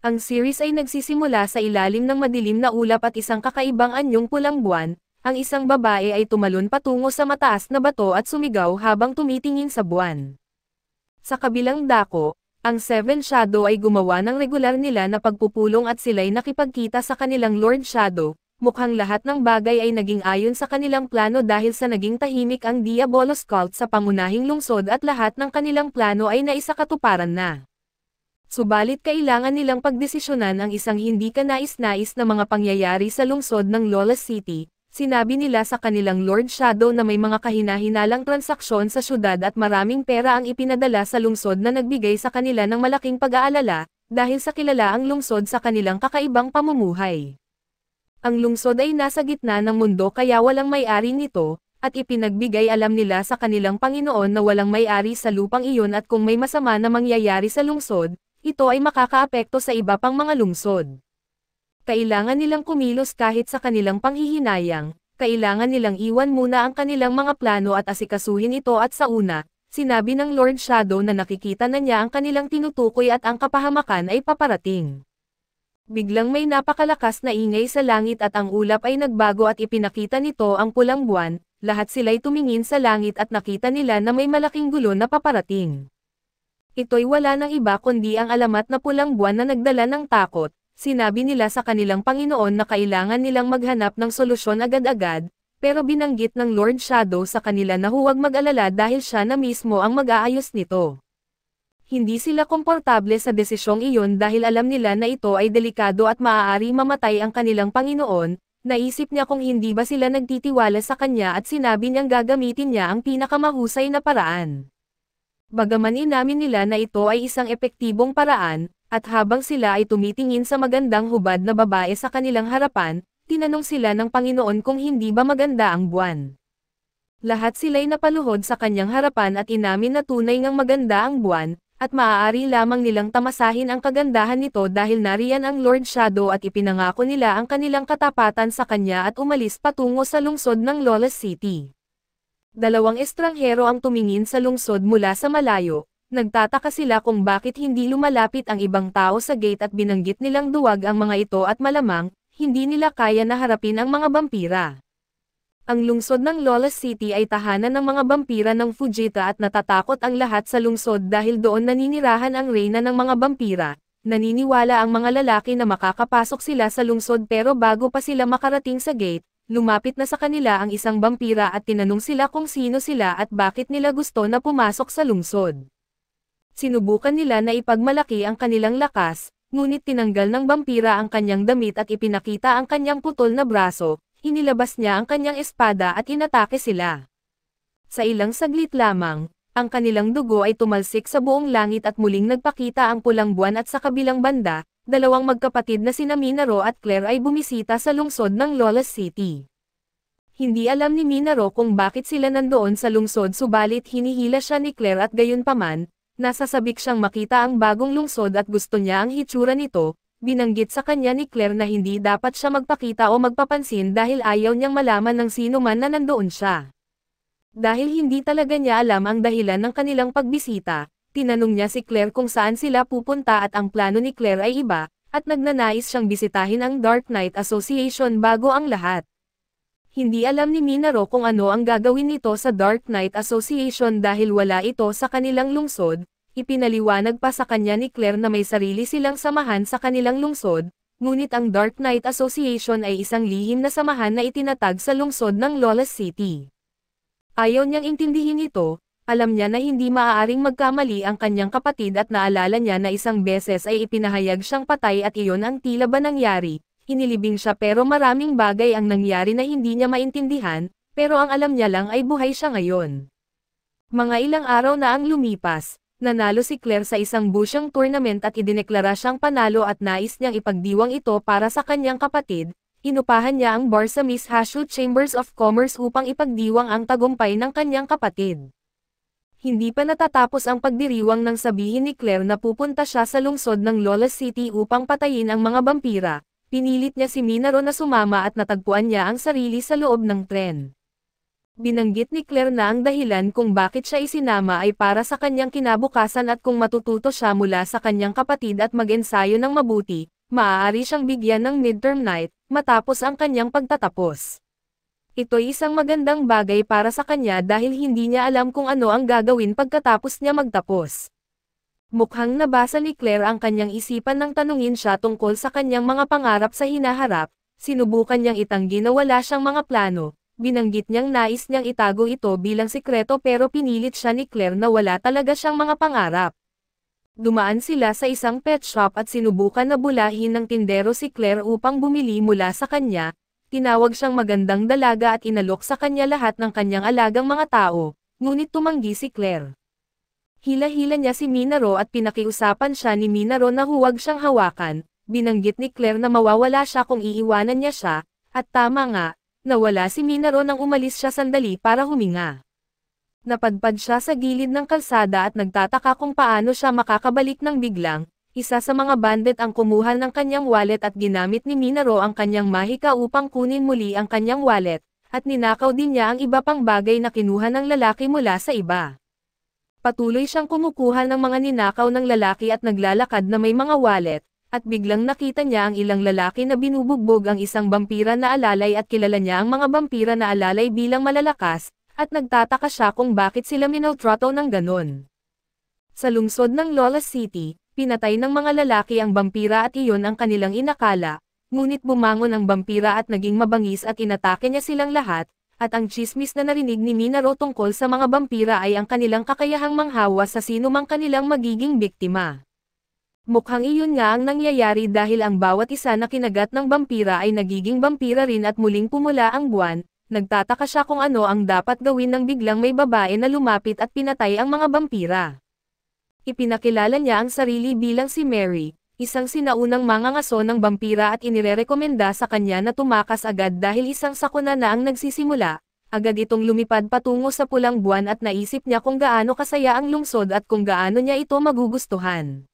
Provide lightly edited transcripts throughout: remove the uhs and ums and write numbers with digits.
Ang series ay nagsisimula sa ilalim ng madilim na ulap at isang kakaibang anyong pulang buwan. Ang isang babae ay tumalon patungo sa mataas na bato at sumigaw habang tumitingin sa buwan. Sa kabilang dako, ang Seven Shadow ay gumawa ng regular nila na pagpupulong at sila'y nakipagkita sa kanilang Lord Shadow. Mukhang lahat ng bagay ay naging ayon sa kanilang plano dahil sa naging tahimik ang Diabolos Cult sa pangunahing lungsod at lahat ng kanilang plano ay naisakatuparan na. Subalit kailangan nilang pagdesisyonan ang isang hindi kanais-nais na mga pangyayari sa lungsod ng Lawless City. Sinabi nila sa kanilang Lord Shadow na may mga kahina-hinalang transaksyon sa syudad at maraming pera ang ipinadala sa lungsod na nagbigay sa kanila ng malaking pag-aalala, dahil sa kilala ang lungsod sa kanilang kakaibang pamumuhay. Ang lungsod ay nasa gitna ng mundo kaya walang may-ari nito, at ipinagbigay alam nila sa kanilang Panginoon na walang may-ari sa lupang iyon at kung may masama na mangyayari sa lungsod, ito ay makakaapekto sa iba pang mga lungsod. Kailangan nilang kumilos kahit sa kanilang panghihinayang, kailangan nilang iwan muna ang kanilang mga plano at asikasuhin ito at sa una, sinabi ng Lord Shadow na nakikita na niya ang kanilang tinutukoy at ang kapahamakan ay paparating. Biglang may napakalakas na ingay sa langit at ang ulap ay nagbago at ipinakita nito ang pulang buwan, lahat sila'y tumingin sa langit at nakita nila na may malaking gulo na paparating. Ito'y wala nang iba kundi ang alamat na pulang buwan na nagdala ng takot. Sinabi nila sa kanilang Panginoon na kailangan nilang maghanap ng solusyon agad-agad, pero binanggit ng Lord Shadow sa kanila na huwag mag-alala dahil siya na mismo ang mag-aayos nito. Hindi sila komportable sa desisyong iyon dahil alam nila na ito ay delikado at maaari mamatay ang kanilang Panginoon. Naisip niya kung hindi ba sila nagtitiwala sa kanya at sinabi niyang gagamitin niya ang pinakamahusay na paraan. Bagaman inamin nila na ito ay isang epektibong paraan, at habang sila ay tumitingin sa magandang hubad na babae sa kanilang harapan, tinanong sila ng Panginoon kung hindi ba maganda ang buwan. Lahat sila'y napaluhod sa kanyang harapan at inamin na tunay ngang maganda ang buwan, at maaari lamang nilang tamasahin ang kagandahan nito dahil nariyan ang Lord Shadow at ipinangako nila ang kanilang katapatan sa kanya at umalis patungo sa lungsod ng Lawless City. Dalawang estranghero ang tumingin sa lungsod mula sa malayo, nagtataka sila kung bakit hindi lumalapit ang ibang tao sa gate at binanggit nilang duwag ang mga ito at malamang, hindi nila kaya na harapin ang mga vampira. Ang lungsod ng Lawless City ay tahanan ng mga vampira ng Fujita at natatakot ang lahat sa lungsod dahil doon naninirahan ang reyna ng mga vampira. Naniniwala ang mga lalaki na makakapasok sila sa lungsod pero bago pa sila makarating sa gate, lumapit na sa kanila ang isang vampira at tinanong sila kung sino sila at bakit nila gusto na pumasok sa lungsod. Sinubukan nila na ipagmalaki ang kanilang lakas, ngunit tinanggal ng vampira ang kanyang damit at ipinakita ang kanyang putol na braso, inilabas niya ang kanyang espada at inatake sila. Sa ilang saglit lamang, ang kanilang dugo ay tumalsik sa buong langit at muling nagpakita ang pulang buwan at sa kabilang banda, dalawang magkapatid na sina Minaro at Claire ay bumisita sa lungsod ng Lawless City. Hindi alam ni Minaro kung bakit sila nandoon sa lungsod subalit hinihila siya ni Claire at gayunpaman, nasasabik siyang makita ang bagong lungsod at gusto niya ang hitsura nito, binanggit sa kanya ni Claire na hindi dapat siya magpakita o magpapansin dahil ayaw niyang malaman ng sino man na nandoon siya. Dahil hindi talaga niya alam ang dahilan ng kanilang pagbisita, tinanong niya si Claire kung saan sila pupunta at ang plano ni Claire ay iba, at nagnanais siyang bisitahin ang Dark Knight Association bago ang lahat. Hindi alam ni Minaro kung ano ang gagawin nito sa Dark Knight Association dahil wala ito sa kanilang lungsod, ipinaliwanag pa sa kanya ni Claire na may sarili silang samahan sa kanilang lungsod, ngunit ang Dark Knight Association ay isang lihim na samahan na itinatag sa lungsod ng Lawless City. Ayaw niyang intindihin ito. Alam niya na hindi maaaring magkamali ang kanyang kapatid at naalala niya na isang beses ay ipinahayag siyang patay at iyon ang tila ba nangyari, inilibing siya pero maraming bagay ang nangyari na hindi niya maintindihan, pero ang alam niya lang ay buhay siya ngayon. Mga ilang araw na ang lumipas, nanalo si Claire sa isang busyang tournament at idineklara siyang panalo at nais niyang ipagdiwang ito para sa kanyang kapatid, inupahan niya ang bar sa Miss Hashu Chambers of Commerce upang ipagdiwang ang tagumpay ng kanyang kapatid. Hindi pa natatapos ang pagdiriwang nang sabihin ni Claire na pupunta siya sa lungsod ng Lawless City upang patayin ang mga vampira. Pinilit niya si Minaro na sumama at natagpuan niya ang sarili sa loob ng tren. Binanggit ni Claire na ang dahilan kung bakit siya isinama ay para sa kanyang kinabukasan at kung matututo siya mula sa kanyang kapatid at mag-ensayo ng mabuti, maaari siyang bigyan ng midterm night, matapos ang kanyang pagtatapos. Ito'y isang magandang bagay para sa kanya dahil hindi niya alam kung ano ang gagawin pagkatapos niya magtapos. Mukhang nabasa ni Claire ang kanyang isipan nang tanungin siya tungkol sa kanyang mga pangarap sa hinaharap, sinubukan niyang itanggi na wala siyang mga plano, binanggit niyang nais niyang itago ito bilang sikreto pero pinilit siya ni Claire na wala talaga siyang mga pangarap. Dumaan sila sa isang pet shop at sinubukan na bulahin ng tindero si Claire upang bumili mula sa kanya, tinawag siyang magandang dalaga at inalok sa kanya lahat ng kanyang alagang mga tao, ngunit tumanggi si Claire. Hila-hila niya si Minaro at pinakiusapan siya ni Minaro na huwag siyang hawakan, binanggit ni Claire na mawawala siya kung iiwanan niya siya, at tama nga, nawala si Minaro nang umalis siya sandali para huminga. Napadpad siya sa gilid ng kalsada at nagtataka kung paano siya makakabalik ng biglang, isa sa mga bandit ang kumuha ng kanyang wallet at ginamit ni Minaro ang kanyang mahika upang kunin muli ang kanyang wallet, at ninakaw din niya ang iba pang bagay na kinuha ng lalaki mula sa iba. Patuloy siyang kumukuha ng mga ninakaw ng lalaki at naglalakad na may mga wallet, at biglang nakita niya ang ilang lalaki na binubugbog ang isang vampira na alalay at kilala niya ang mga vampira na alalay bilang malalakas, at nagtataka siya kung bakit sila minaltrato ng ganon. Sa lungsod ng Lawless City, pinatay ng mga lalaki ang vampira at iyon ang kanilang inakala, ngunit bumangon ang vampira at naging mabangis at inatake niya silang lahat, at ang tsismis na narinig ni Minaro tungkol sa mga vampira ay ang kanilang kakayahang manghawa sa sino mang kanilang magiging biktima. Mukhang iyon nga ang nangyayari dahil ang bawat isa na kinagat ng vampira ay nagiging vampira rin at muling pumula ang buwan, nagtataka siya kung ano ang dapat gawin nang biglang may babae na lumapit at pinatay ang mga vampira. Ipinakilala niya ang sarili bilang si Mary, isang sinaunang mangangaso ng vampira at inirerekomenda sa kanya na tumakas agad dahil isang sakuna na ang nagsisimula, agad itong lumipad patungo sa pulang buwan at naisip niya kung gaano kasaya ang lungsod at kung gaano niya ito magugustuhan.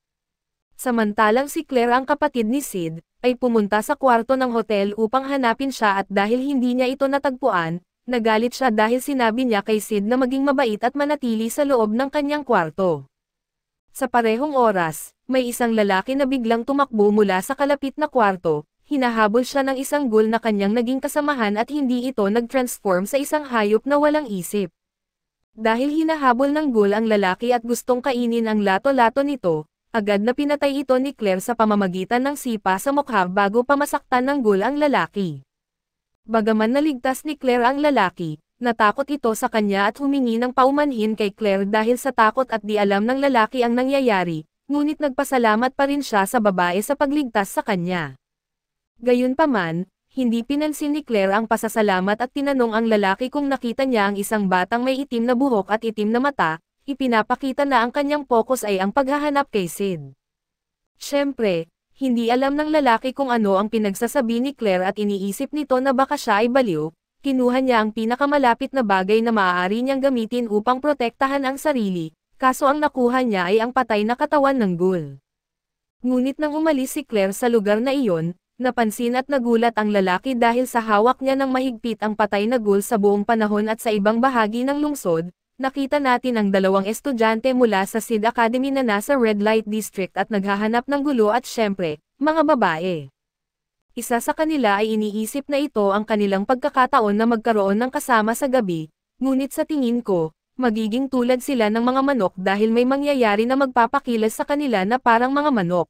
Samantalang si Claire ang kapatid ni Sid, ay pumunta sa kwarto ng hotel upang hanapin siya at dahil hindi niya ito natagpuan, nagalit siya dahil sinabi niya kay Sid na maging mabait at manatili sa loob ng kanyang kwarto. Sa parehong oras, may isang lalaki na biglang tumakbo mula sa kalapit na kwarto, hinahabol siya ng isang ghoul na kanyang naging kasamahan at hindi ito nag-transform sa isang hayop na walang isip. Dahil hinahabol ng ghoul ang lalaki at gustong kainin ang lato-lato nito, agad na pinatay ito ni Claire sa pamamagitan ng sipa sa mukha bago pamasaktan ng ghoul ang lalaki. Bagaman naligtas ni Claire ang lalaki, natakot ito sa kanya at humingi ng paumanhin kay Claire dahil sa takot at di alam ng lalaki ang nangyayari, ngunit nagpasalamat pa rin siya sa babae sa pagligtas sa kanya. Gayunpaman, hindi pinansin ni Claire ang pasasalamat at tinanong ang lalaki kung nakita niya ang isang batang may itim na buhok at itim na mata, ipinapakita na ang kanyang focus ay ang paghahanap kay Sid. Siyempre, hindi alam ng lalaki kung ano ang pinagsasabi ni Claire at iniisip nito na baka siya ay baliw. Kinuha niya ang pinakamalapit na bagay na maaari niyang gamitin upang protektahan ang sarili, kaso ang nakuha niya ay ang patay na katawan ng ghoul. Ngunit nang umalis si Claire sa lugar na iyon, napansin at nagulat ang lalaki dahil sa hawak niya ng mahigpit ang patay na ghoul sa buong panahon at sa ibang bahagi ng lungsod, nakita natin ang dalawang estudyante mula sa Sid Academy na nasa Red Light District at naghahanap ng gulo at syempre, mga babae. Isa sa kanila ay iniisip na ito ang kanilang pagkakataon na magkaroon ng kasama sa gabi, ngunit sa tingin ko, magiging tulad sila ng mga manok dahil may mangyayari na magpapakilos sa kanila na parang mga manok.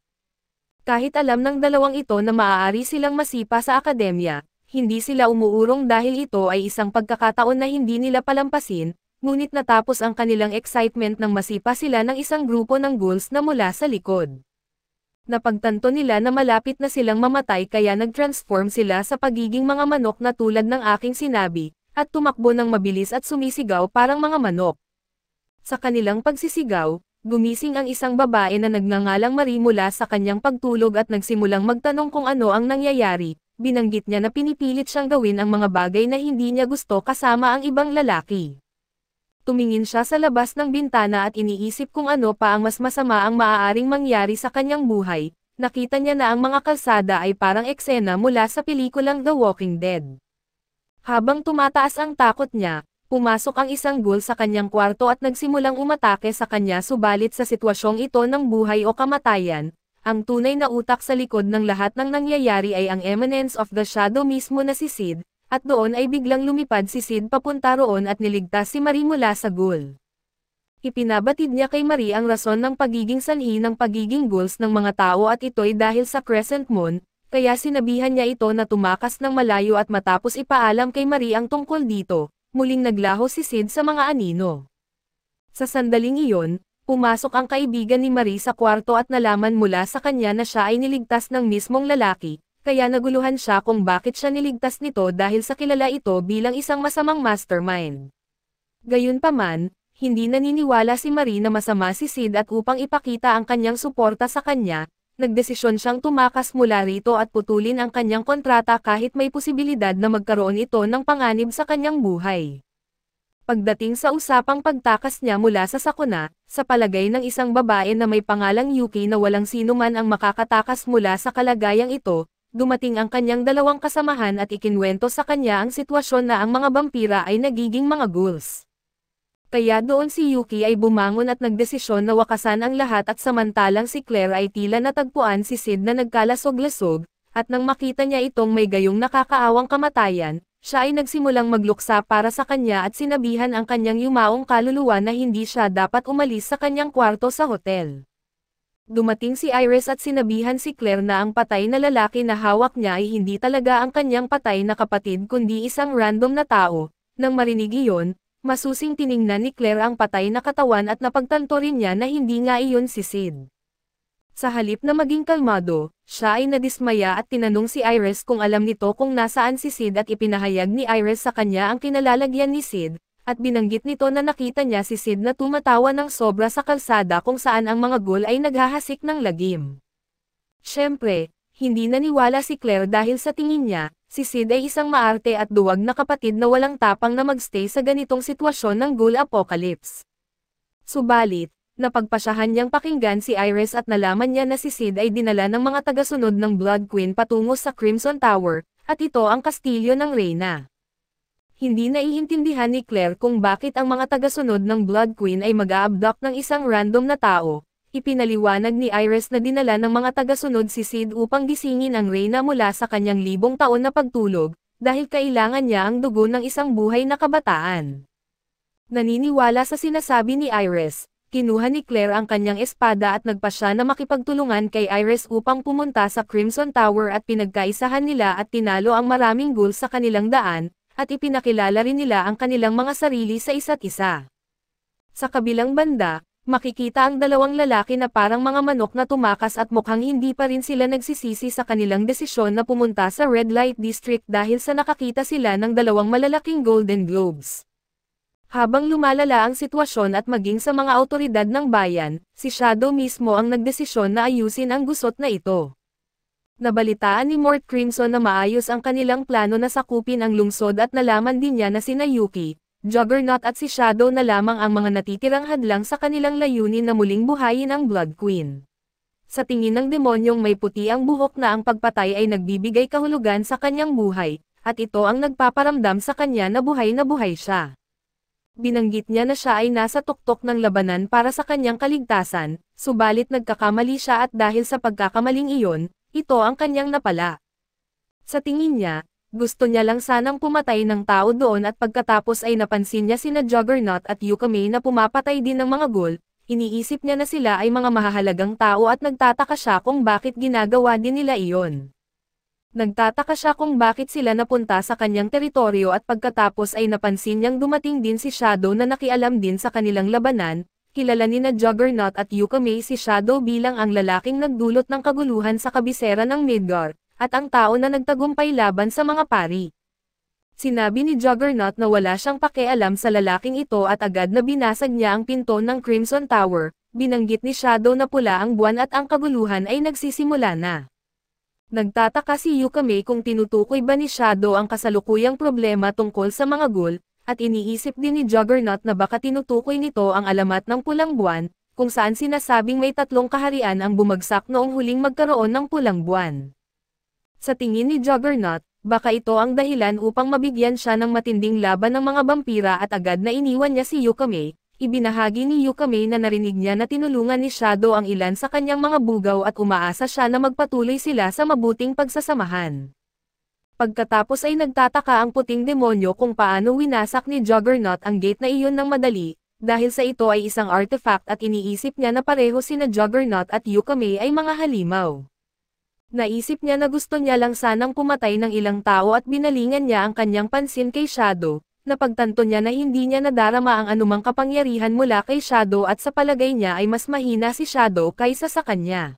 Kahit alam ng dalawang ito na maaari silang masipa sa akademya, hindi sila umuurong dahil ito ay isang pagkakataon na hindi nila palampasin, ngunit natapos ang kanilang excitement nang masipa sila ng isang grupo ng ghouls na mula sa likod. Napagtanto nila na malapit na silang mamatay kaya nag-transform sila sa pagiging mga manok na tulad ng aking sinabi, at tumakbo ng mabilis at sumisigaw parang mga manok. Sa kanilang pagsisigaw, gumising ang isang babae na nagngangalang Marie mula sa kanyang pagtulog at nagsimulang magtanong kung ano ang nangyayari, binanggit niya na pinipilit siyang gawin ang mga bagay na hindi niya gusto kasama ang ibang lalaki. Tumingin siya sa labas ng bintana at iniisip kung ano pa ang mas masama ang maaaring mangyari sa kanyang buhay. Nakita niya na ang mga kalsada ay parang eksena mula sa pelikulang The Walking Dead. Habang tumataas ang takot niya, pumasok ang isang ghoul sa kanyang kwarto at nagsimulang umatake sa kanya subalit sa sitwasyong ito ng buhay o kamatayan, ang tunay na utak sa likod ng lahat ng nangyayari ay ang Eminence of the Shadow mismo na si Sid, at doon ay biglang lumipad si Sid papunta roon at niligtas si Marie mula sa ghoul. Ipinabatid niya kay Marie ang rason ng pagiging sanhi ng pagiging ghouls ng mga tao at ito'y dahil sa Crescent Moon, kaya sinabihan niya ito na tumakas ng malayo at matapos ipaalam kay Marie ang tungkol dito, muling naglaho si Sid sa mga anino. Sa sandaling iyon, pumasok ang kaibigan ni Marie sa kwarto at nalaman mula sa kanya na siya ay niligtas ng mismong lalaki, kaya naguluhan siya kung bakit siya niligtas nito dahil sa kilala ito bilang isang masamang mastermind. Gayunpaman, hindi naniniwala si Marie na masama si Sid at upang ipakita ang kanyang suporta sa kanya, nagdesisyon siyang tumakas mula rito at putulin ang kanyang kontrata kahit may posibilidad na magkaroon ito ng panganib sa kanyang buhay. Pagdating sa usapang pagtakas niya mula sa sakuna, sa palagay ng isang babae na may pangalang Yuki na walang sino man ang makakatakas mula sa kalagayang ito, dumating ang kanyang dalawang kasamahan at ikinwento sa kanya ang sitwasyon na ang mga vampira ay nagiging mga ghouls. Kaya doon si Yuki ay bumangon at nagdesisyon na wakasan ang lahat at samantalang si Claire ay tila natagpuan si Sid na nagkalasog-lasog, at nang makita niya itong may gayong nakakaawang kamatayan, siya ay nagsimulang magluksa para sa kanya at sinabihan ang kanyang yumaong kaluluwa na hindi siya dapat umalis sa kanyang kwarto sa hotel. Dumating si Iris at sinabihan si Claire na ang patay na lalaki na hawak niya ay hindi talaga ang kanyang patay na kapatid kundi isang random na tao. Nang marinig iyon, masusing tiningnan ni Claire ang patay na katawan at napagtanto rin niya na hindi nga iyon si Sid. Sa halip na maging kalmado, siya ay nadismaya at tinanong si Iris kung alam nito kung nasaan si Sid at ipinahayag ni Iris sa kanya ang kinalalagyan ni Sid, at binanggit nito na nakita niya si Sid na tumatawa ng sobra sa kalsada kung saan ang mga ghoul ay naghahasik ng lagim. Siyempre, hindi naniwala si Claire dahil sa tingin niya, si Sid ay isang maarte at duwag na kapatid na walang tapang na magstay sa ganitong sitwasyon ng ghoul apocalypse. Subalit, napagpasyahan niyang pakinggan si Iris at nalaman niya na si Sid ay dinala ng mga tagasunod ng Blood Queen patungo sa Crimson Tower, at ito ang kastilyo ng Reyna. Hindi naiintindihan ni Claire kung bakit ang mga tagasunod ng Blood Queen ay mag-a-abduct ng isang random na tao. Ipinaliwanag ni Iris na dinala ng mga tagasunod si Sid upang gisingin ang Reyna mula sa kanyang libong taon na pagtulog, dahil kailangan niya ang dugo ng isang buhay na kabataan. Naniniwala sa sinasabi ni Iris, kinuha ni Claire ang kanyang espada at nagpa siya na makipagtulungan kay Iris upang pumunta sa Crimson Tower at pinagkaisahan nila at tinalo ang maraming ghouls sa kanilang daan, at ipinakilala rin nila ang kanilang mga sarili sa isa't isa. Sa kabilang banda, makikita ang dalawang lalaki na parang mga manok na tumakas at mukhang hindi pa rin sila nagsisisi sa kanilang desisyon na pumunta sa Red Light District dahil sa nakakita sila ng dalawang malalaking Golden Globes. Habang lumalala ang sitwasyon at maging sa mga awtoridad ng bayan, si Shadow mismo ang nagdesisyon na ayusin ang gusot na ito. Nabalitaan ni Mort Crimson na maayos ang kanilang plano na sakupin ang lungsod at nalaman din niya na sina Yuki, Juggernaut at si Shadow na lamang ang mga natitirang hadlang sa kanilang layunin na muling buhayin ang Blood Queen. Sa tingin ng demonyong may puti ang buhok na ang pagpatay ay nagbibigay kahulugan sa kanyang buhay, at ito ang nagpaparamdam sa kanya na buhay siya. Binanggit niya na siya ay nasa tuktok ng labanan para sa kanyang kaligtasan, subalit nagkakamali siya at dahil sa pagkakamaling iyon, ito ang kanyang napala. Sa tingin niya, gusto niya lang sanang pumatay ng tao doon at pagkatapos ay napansin niya sina Juggernaut at Yukame na pumapatay din ng mga ghoul, iniisip niya na sila ay mga mahahalagang tao at nagtataka siya kung bakit ginagawa din nila iyon. Nagtataka siya kung bakit sila napunta sa kanyang teritoryo at pagkatapos ay napansin niyang dumating din si Shadow na nakialam din sa kanilang labanan, kilala ni na Juggernaut at Yukame si Shadow bilang ang lalaking nagdulot ng kaguluhan sa kabisera ng Midgar, at ang tao na nagtagumpay laban sa mga pari. Sinabi ni Juggernaut na wala siyang pakialam sa lalaking ito at agad na binasag niya ang pinto ng Crimson Tower, binanggit ni Shadow na pula ang buwan at ang kaguluhan ay nagsisimula na. Nagtataka si Yukame kung tinutukoy ba ni Shadow ang kasalukuyang problema tungkol sa mga ghoul, at iniisip din ni Juggernaut na baka tinutukoy nito ang alamat ng pulang buwan, kung saan sinasabing may 3 kaharian ang bumagsak noong huling magkaroon ng pulang buwan. Sa tingin ni Juggernaut, Baka ito ang dahilan upang mabigyan siya ng matinding laban ng mga vampira at agad na iniwan niya si Yukame. Ibinahagi ni Yukame na narinig niya na tinulungan ni Shadow ang ilan sa kanyang mga bugaw at umaasa siya na magpatuloy sila sa mabuting pagsasamahan. Pagkatapos ay nagtataka ang puting demonyo kung paano winasak ni Juggernaut ang gate na iyon ng madali, dahil sa ito ay isang artifact at iniisip niya na pareho sina Juggernaut at Yukame ay mga halimaw. Naisip niya na gusto niya lang sanang pumatay ng ilang tao at binalingan niya ang kanyang pansin kay Shadow, napagtanto niya na hindi niya nadarama ang anumang kapangyarihan mula kay Shadow at sa palagay niya ay mas mahina si Shadow kaysa sa kanya.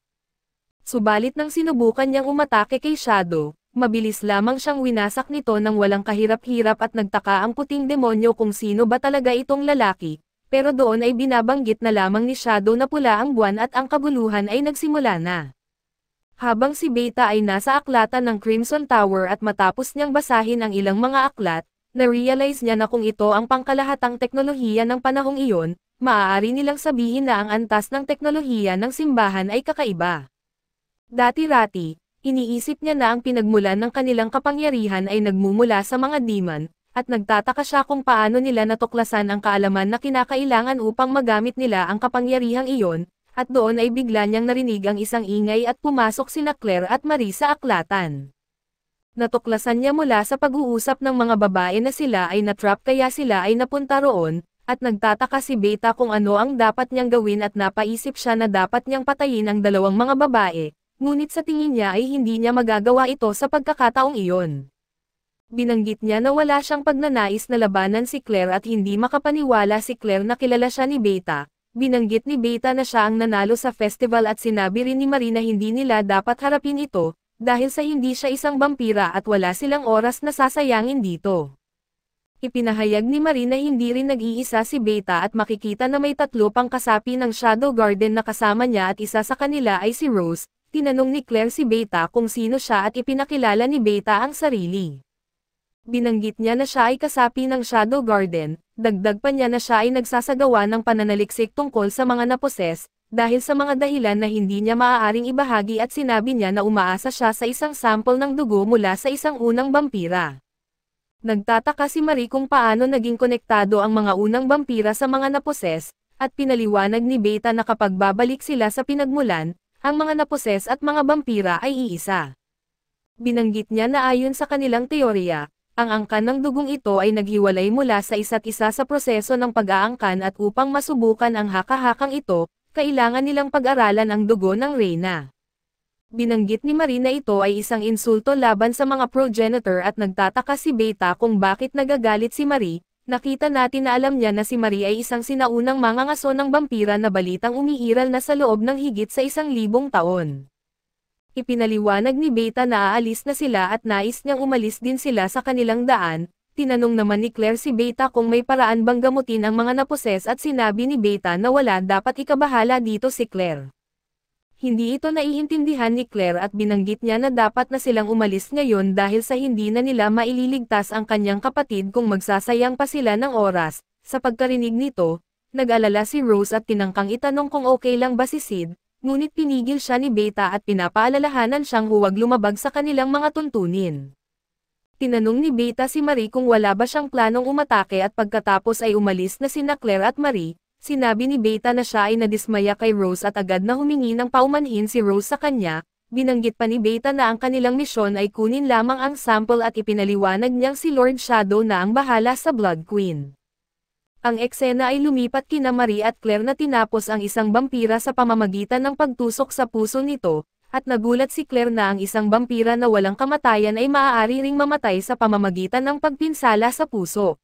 Subalit nang sinubukan niyang umatake kay Shadow, mabilis lamang siyang winasak nito nang walang kahirap-hirap at nagtaka ang puting demonyo kung sino ba talaga itong lalaki, pero doon ay binabanggit na lamang ni Shadow na pula ang buwan at ang kaguluhan ay nagsimula na. Habang si Beta ay nasa aklatan ng Crimson Tower at matapos niyang basahin ang ilang mga aklat, na-realize niya na kung ito ang pangkalahatang teknolohiya ng panahong iyon, maaari nilang sabihin na ang antas ng teknolohiya ng simbahan ay kakaiba. Dati-rati, iniisip niya na ang pinagmulan ng kanilang kapangyarihan ay nagmumula sa mga demon, at nagtataka siya kung paano nila natuklasan ang kaalaman na kinakailangan upang magamit nila ang kapangyarihang iyon, at doon ay bigla niyang narinig ang isang ingay at pumasok sina Claire at Marie sa aklatan. Natuklasan niya mula sa pag-uusap ng mga babae na sila ay natrap kaya sila ay napunta roon, at nagtataka si Beta kung ano ang dapat niyang gawin at napaisip siya na dapat niyang patayin ang dalawang mga babae, ngunit sa tingin niya ay hindi niya magagawa ito sa pagkakataong iyon. Binanggit niya na wala siyang pagnanais na labanan si Claire at hindi makapaniwala si Claire na kilala siya ni Beta. Binanggit ni Beta na siya ang nanalo sa festival at sinabi rin ni Marie na hindi nila dapat harapin ito, dahil sa hindi siya isang vampira at wala silang oras na sasayangin dito. Ipinahayag ni Marie na hindi rin nag-iisa si Beta at makikita na may 3 pang kasapi ng Shadow Garden na kasama niya at isa sa kanila ay si Rose. Tinanong ni Claire si Beta kung sino siya at ipinakilala ni Beta ang sarili. Binanggit niya na siya ay kasapi ng Shadow Garden, dagdag pa niya na siya ay nagsasagawa ng pananaliksik tungkol sa mga naposes, dahil sa mga dahilan na hindi niya maaaring ibahagi at sinabi niya na umaasa siya sa isang sample ng dugo mula sa isang unang vampira. Nagtataka si Marie kung paano naging konektado ang mga unang vampira sa mga naposes, at pinaliwanag ni Beta na kapag babalik sila sa pinagmulan, ang mga naposes at mga vampira ay iisa. Binanggit niya na ayon sa kanilang teorya, ang angkan ng dugong ito ay naghiwalay mula sa isa't isa sa proseso ng pag-aangkan at upang masubukan ang haka-hakang ito, kailangan nilang pag-aralan ang dugo ng Reyna. Binanggit ni Marie na ito ay isang insulto laban sa mga progenitor at nagtataka si Beta kung bakit nagagalit si Marie. Nakita natin na alam niya na si Marie ay isang sinaunang mangangaso ng vampira na balitang umiiral na sa loob ng higit sa 1,000 taon. Ipinaliwanag ni Beta na aalis na sila at nais niyang umalis din sila sa kanilang daan. Tinanong naman ni Claire si Beta kung may paraan bang gamutin ang mga naposes at sinabi ni Beta na wala, dapat ikabahala dito si Claire. Hindi ito naiintindihan ni Claire at binanggit niya na dapat na silang umalis ngayon dahil sa hindi na nila maililigtas ang kanyang kapatid kung magsasayang pa sila ng oras. Sa pagkarinig nito, nag-alala si Rose at tinangkang itanong kung okay lang ba si Sid. Ngunit pinigil siya ni Beta at pinapaalalahanan siyang huwag lumabag sa kanilang mga tuntunin. Tinanong ni Beta si Marie kung wala ba siyang planong umatake at pagkatapos ay umalis na sina Claire at Marie, sinabi ni Beta na siya ay nadismaya kay Rose at agad na humingi ng paumanhin si Rose sa kanya. Binanggit pa ni Beta na ang kanilang misyon ay kunin lamang ang sample at ipinaliwanag niyang si Lord Shadow na ang bahala sa Blood Queen. Ang eksena ay lumipat kina Marie at Claire na tinapos ang isang vampira sa pamamagitan ng pagtusok sa puso nito, at nagulat si Claire na ang isang vampira na walang kamatayan ay maaari ring mamatay sa pamamagitan ng pagpinsala sa puso.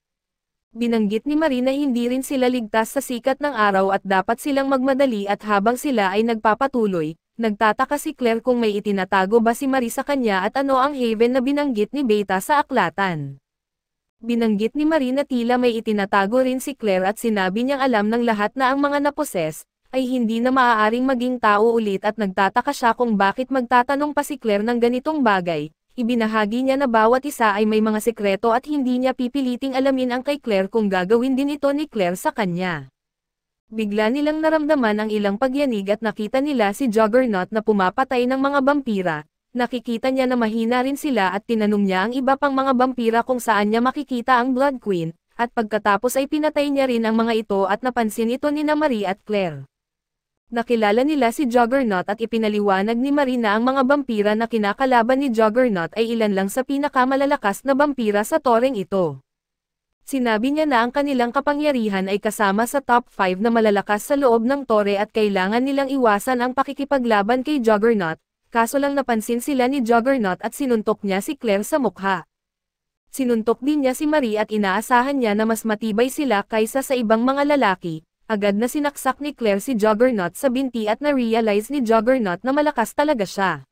Binanggit ni Marie na hindi rin sila ligtas sa sikat ng araw at dapat silang magmadali at habang sila ay nagpapatuloy, nagtataka si Claire kung may itinatago ba si Marie sa kanya at ano ang haven na binanggit ni Beta sa aklatan. Binanggit ni Marie na tila may itinatago rin si Claire at sinabi niyang alam ng lahat na ang mga naposes ay hindi na maaaring maging tao ulit at nagtataka siya kung bakit magtatanong pa si Claire ng ganitong bagay. Ibinahagi niya na bawat isa ay may mga sekreto at hindi niya pipiliting alamin ang kay Claire kung gagawin din ito ni Claire sa kanya. Bigla nilang naramdaman ang ilang pagyanig at nakita nila si Juggernaut na pumapatay ng mga vampira. Nakikita niya na mahina rin sila at tinanong niya ang iba pang mga vampira kung saan niya makikita ang Blood Queen, at pagkatapos ay pinatay niya rin ang mga ito at napansin ito ni Marie at Claire. Nakilala nila si Juggernaut at ipinaliwanag ni Marie na ang mga vampira na kinakalaban ni Juggernaut ay ilan lang sa pinakamalalakas na vampira sa toreng ito. Sinabi niya na ang kanilang kapangyarihan ay kasama sa top 5 na malalakas sa loob ng tore at kailangan nilang iwasan ang pakikipaglaban kay Juggernaut, kaso lang napansin sila ni Juggernaut at sinuntok niya si Claire sa mukha. Sinuntok din niya si Marie at inaasahan niya na mas matibay sila kaysa sa ibang mga lalaki. Agad na sinaksak ni Claire si Juggernaut sa binti at na-realize ni Juggernaut na malakas talaga siya.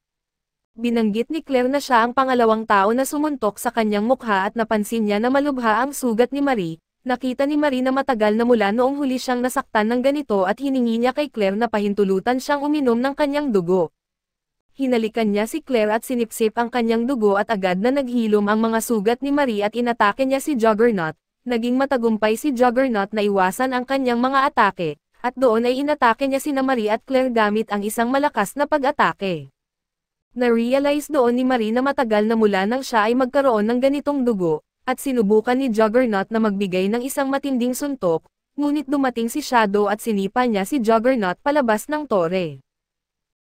Binanggit ni Claire na siya ang pangalawang tao na sumuntok sa kanyang mukha at napansin niya na malubha ang sugat ni Marie. Nakita ni Marie na matagal na mula noong huli siyang nasaktan ng ganito at hiningi niya kay Claire na pahintulutan siyang uminom ng kanyang dugo. Hinalikan niya si Claire at sinipsip ang kanyang dugo at agad na naghilom ang mga sugat ni Marie at inatake niya si Juggernaut. Naging matagumpay si Juggernaut na iwasan ang kanyang mga atake, at doon ay inatake niya sina Marie at Claire gamit ang isang malakas na pag-atake. Na-realize doon ni Marie na matagal na mula nang siya ay magkaroon ng ganitong dugo, at sinubukan ni Juggernaut na magbigay ng isang matinding suntok, ngunit dumating si Shadow at sinipa niya si Juggernaut palabas ng tore.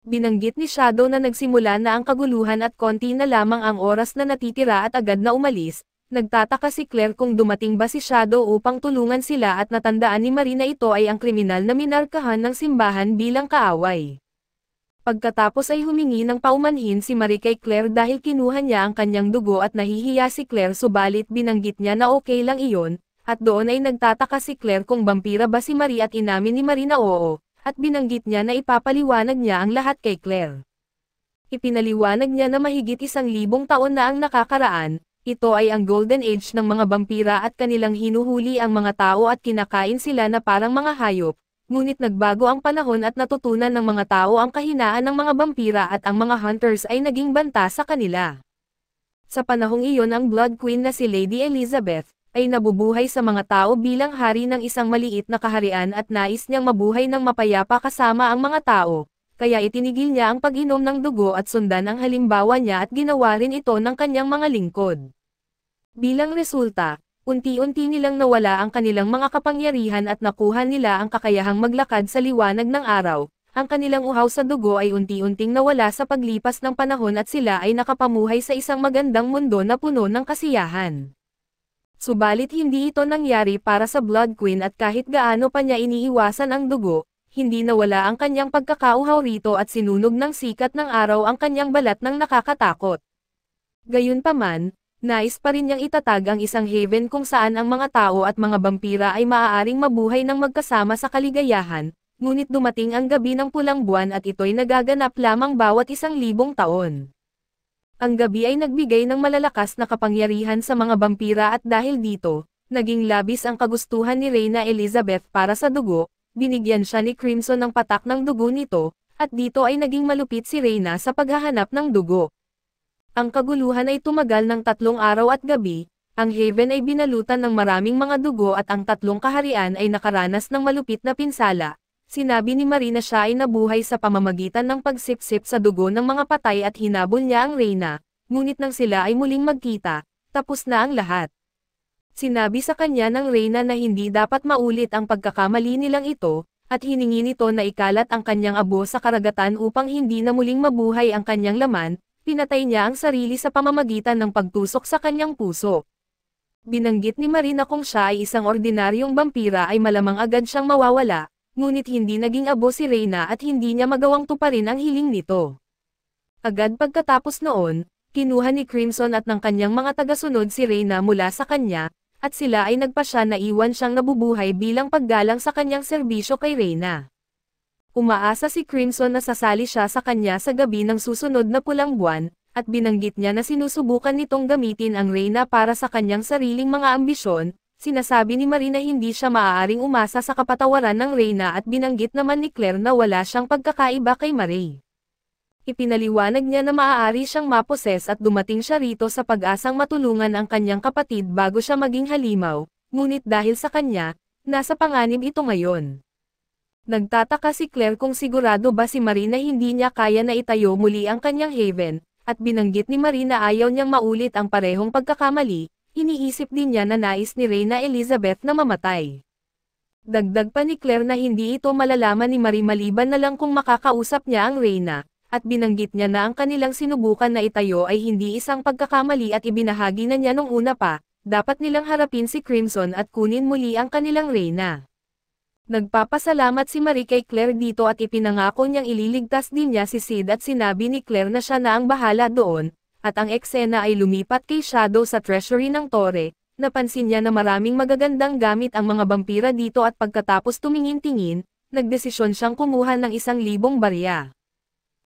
Binanggit ni Shadow na nagsimula na ang kaguluhan at konti na lamang ang oras na natitira at agad na umalis. Nagtataka si Claire kung dumating ba si Shadow upang tulungan sila at natandaan ni Marie na ito ay ang kriminal na minarkahan ng simbahan bilang kaaway. Pagkatapos ay humingi ng paumanhin si Marie kay Claire dahil kinuha niya ang kanyang dugo at nahihiya si Claire subalit binanggit niya na okay lang iyon, at doon ay nagtataka si Claire kung vampira ba si Marie at inamin ni Marie na oo, at binanggit niya na ipapaliwanag niya ang lahat kay Claire. Ipinaliwanag niya na mahigit 1,000 taon na ang nakakaraan. Ito ay ang Golden Age ng mga vampira at kanilang hinuhuli ang mga tao at kinakain sila na parang mga hayop, ngunit nagbago ang panahon at natutunan ng mga tao ang kahinaan ng mga vampira at ang mga hunters ay naging banta sa kanila. Sa panahong iyon ang Blood Queen na si Lady Elizabeth, ay nabubuhay sa mga tao bilang hari ng isang maliit na kaharian at nais niyang mabuhay ng mapayapa kasama ang mga tao. Kaya itinigil niya ang pag-inom ng dugo at sundan ang halimbawa niya at ginawa rin ito ng kanyang mga lingkod. Bilang resulta, unti-unti nilang nawala ang kanilang mga kapangyarihan at nakuha nila ang kakayahang maglakad sa liwanag ng araw. Ang kanilang uhaw sa dugo ay unti-unting nawala sa paglipas ng panahon at sila ay nakapamuhay sa isang magandang mundo na puno ng kasiyahan. Subalit hindi ito nangyari para sa Blood Queen at kahit gaano pa niya iniiwasan ang dugo, hindi nawala ang kanyang pagkakauhaw rito at sinunog ng sikat ng araw ang kanyang balat ng nakakatakot. Gayunpaman, nais pa rin niyang itatag ang isang haven kung saan ang mga tao at mga vampira ay maaaring mabuhay ng magkasama sa kaligayahan, ngunit dumating ang gabi ng pulang buwan at ito'y nagaganap lamang bawat 1,000 taon. Ang gabi ay nagbigay ng malalakas na kapangyarihan sa mga vampira at dahil dito, naging labis ang kagustuhan ni Reyna Elizabeth para sa dugo. Binigyan siya ni Crimson ng patak ng dugo nito, at dito ay naging malupit si Reyna sa paghahanap ng dugo. Ang kaguluhan ay tumagal ng 3 araw at gabi, ang Haven ay binalutan ng maraming mga dugo at ang 3 kaharian ay nakaranas ng malupit na pinsala. Sinabi ni Marie na siya ay nabuhay sa pamamagitan ng pagsipsip sa dugo ng mga patay at hinabol niya ang Reyna, ngunit nang sila ay muling magkita, tapos na ang lahat. Sinabi sa kanya ng Reyna na hindi dapat maulit ang pagkakamali nilang ito, at hiningi nito na ikalat ang kanyang abo sa karagatan upang hindi na muling mabuhay ang kanyang laman. Pinatay niya ang sarili sa pamamagitan ng pagtusok sa kanyang puso. Binanggit ni Marie na kung siya ay isang ordinaryong vampira ay malamang agad siyang mawawala, ngunit hindi naging abo si Reyna at hindi niya magawang tuparin ang hiling nito. Agad pagkatapos noon, kinuha ni Crimson at ng kanyang mga tagasunod si Reyna mula sa kanya, at sila ay nagpasya na iwan siyang nabubuhay bilang paggalang sa kanyang serbisyo kay Reyna. Umaasa si Crimson na sasali siya sa kanya sa gabi ng susunod na pulang buwan, at binanggit niya na sinusubukan nitong gamitin ang Reyna para sa kanyang sariling mga ambisyon. Sinasabi ni Marie na hindi siya maaaring umasa sa kapatawaran ng Reyna at binanggit naman ni Claire na wala siyang pagkakaiba kay Marie. Ipinaliwanag niya na maaari siyang maposes at dumating siya rito sa pag-asang matulungan ang kanyang kapatid bago siya maging halimaw, ngunit dahil sa kanya, nasa panganib ito ngayon. Nagtataka si Claire kung sigurado ba si Marie na hindi niya kaya na itayo muli ang kanyang haven, at binanggit ni Marie na ayaw niyang maulit ang parehong pagkakamali, iniisip din niya na nais ni Reyna Elizabeth na mamatay. Dagdag pa ni Claire na hindi ito malalaman ni Marie maliban na lang kung makakausap niya ang Reyna, at binanggit niya na ang kanilang sinubukan na itayo ay hindi isang pagkakamali at ibinahagi na niya nung una pa, dapat nilang harapin si Crimson at kunin muli ang kanilang Reyna. Nagpapasalamat si Marie kay Claire dito at ipinangako niyang ililigtas din niya si Sid at sinabi ni Claire na siya na ang bahala doon, at ang eksena ay lumipat kay Shadow sa treasury ng Torre. Napansin niya na maraming magagandang gamit ang mga vampira dito at pagkatapos tumingin-tingin, nagdesisyon siyang kumuha ng 1,000 barya.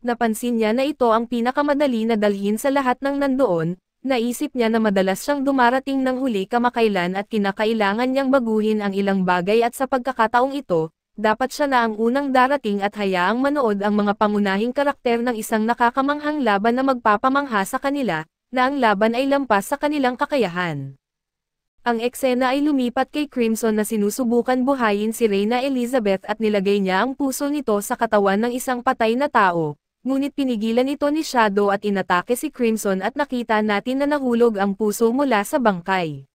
Napansin niya na ito ang pinakamadali na dalhin sa lahat ng nandoon. Naisip niya na madalas siyang dumarating ng huli kamakailan at kinakailangan niyang baguhin ang ilang bagay at sa pagkakataong ito, dapat siya na ang unang darating at hayaang manood ang mga pangunahing karakter ng isang nakakamanghang laban na magpapamangha sa kanila, na ang laban ay lampas sa kanilang kakayahan. Ang eksena ay lumipat kay Crimson na sinusubukan buhayin si Reyna Elizabeth at nilagay niya ang puso nito sa katawan ng isang patay na tao. Ngunit pinigilan ito ni Shadow at inatake si Crimson at nakita natin na nahulog ang puso mula sa bangkay.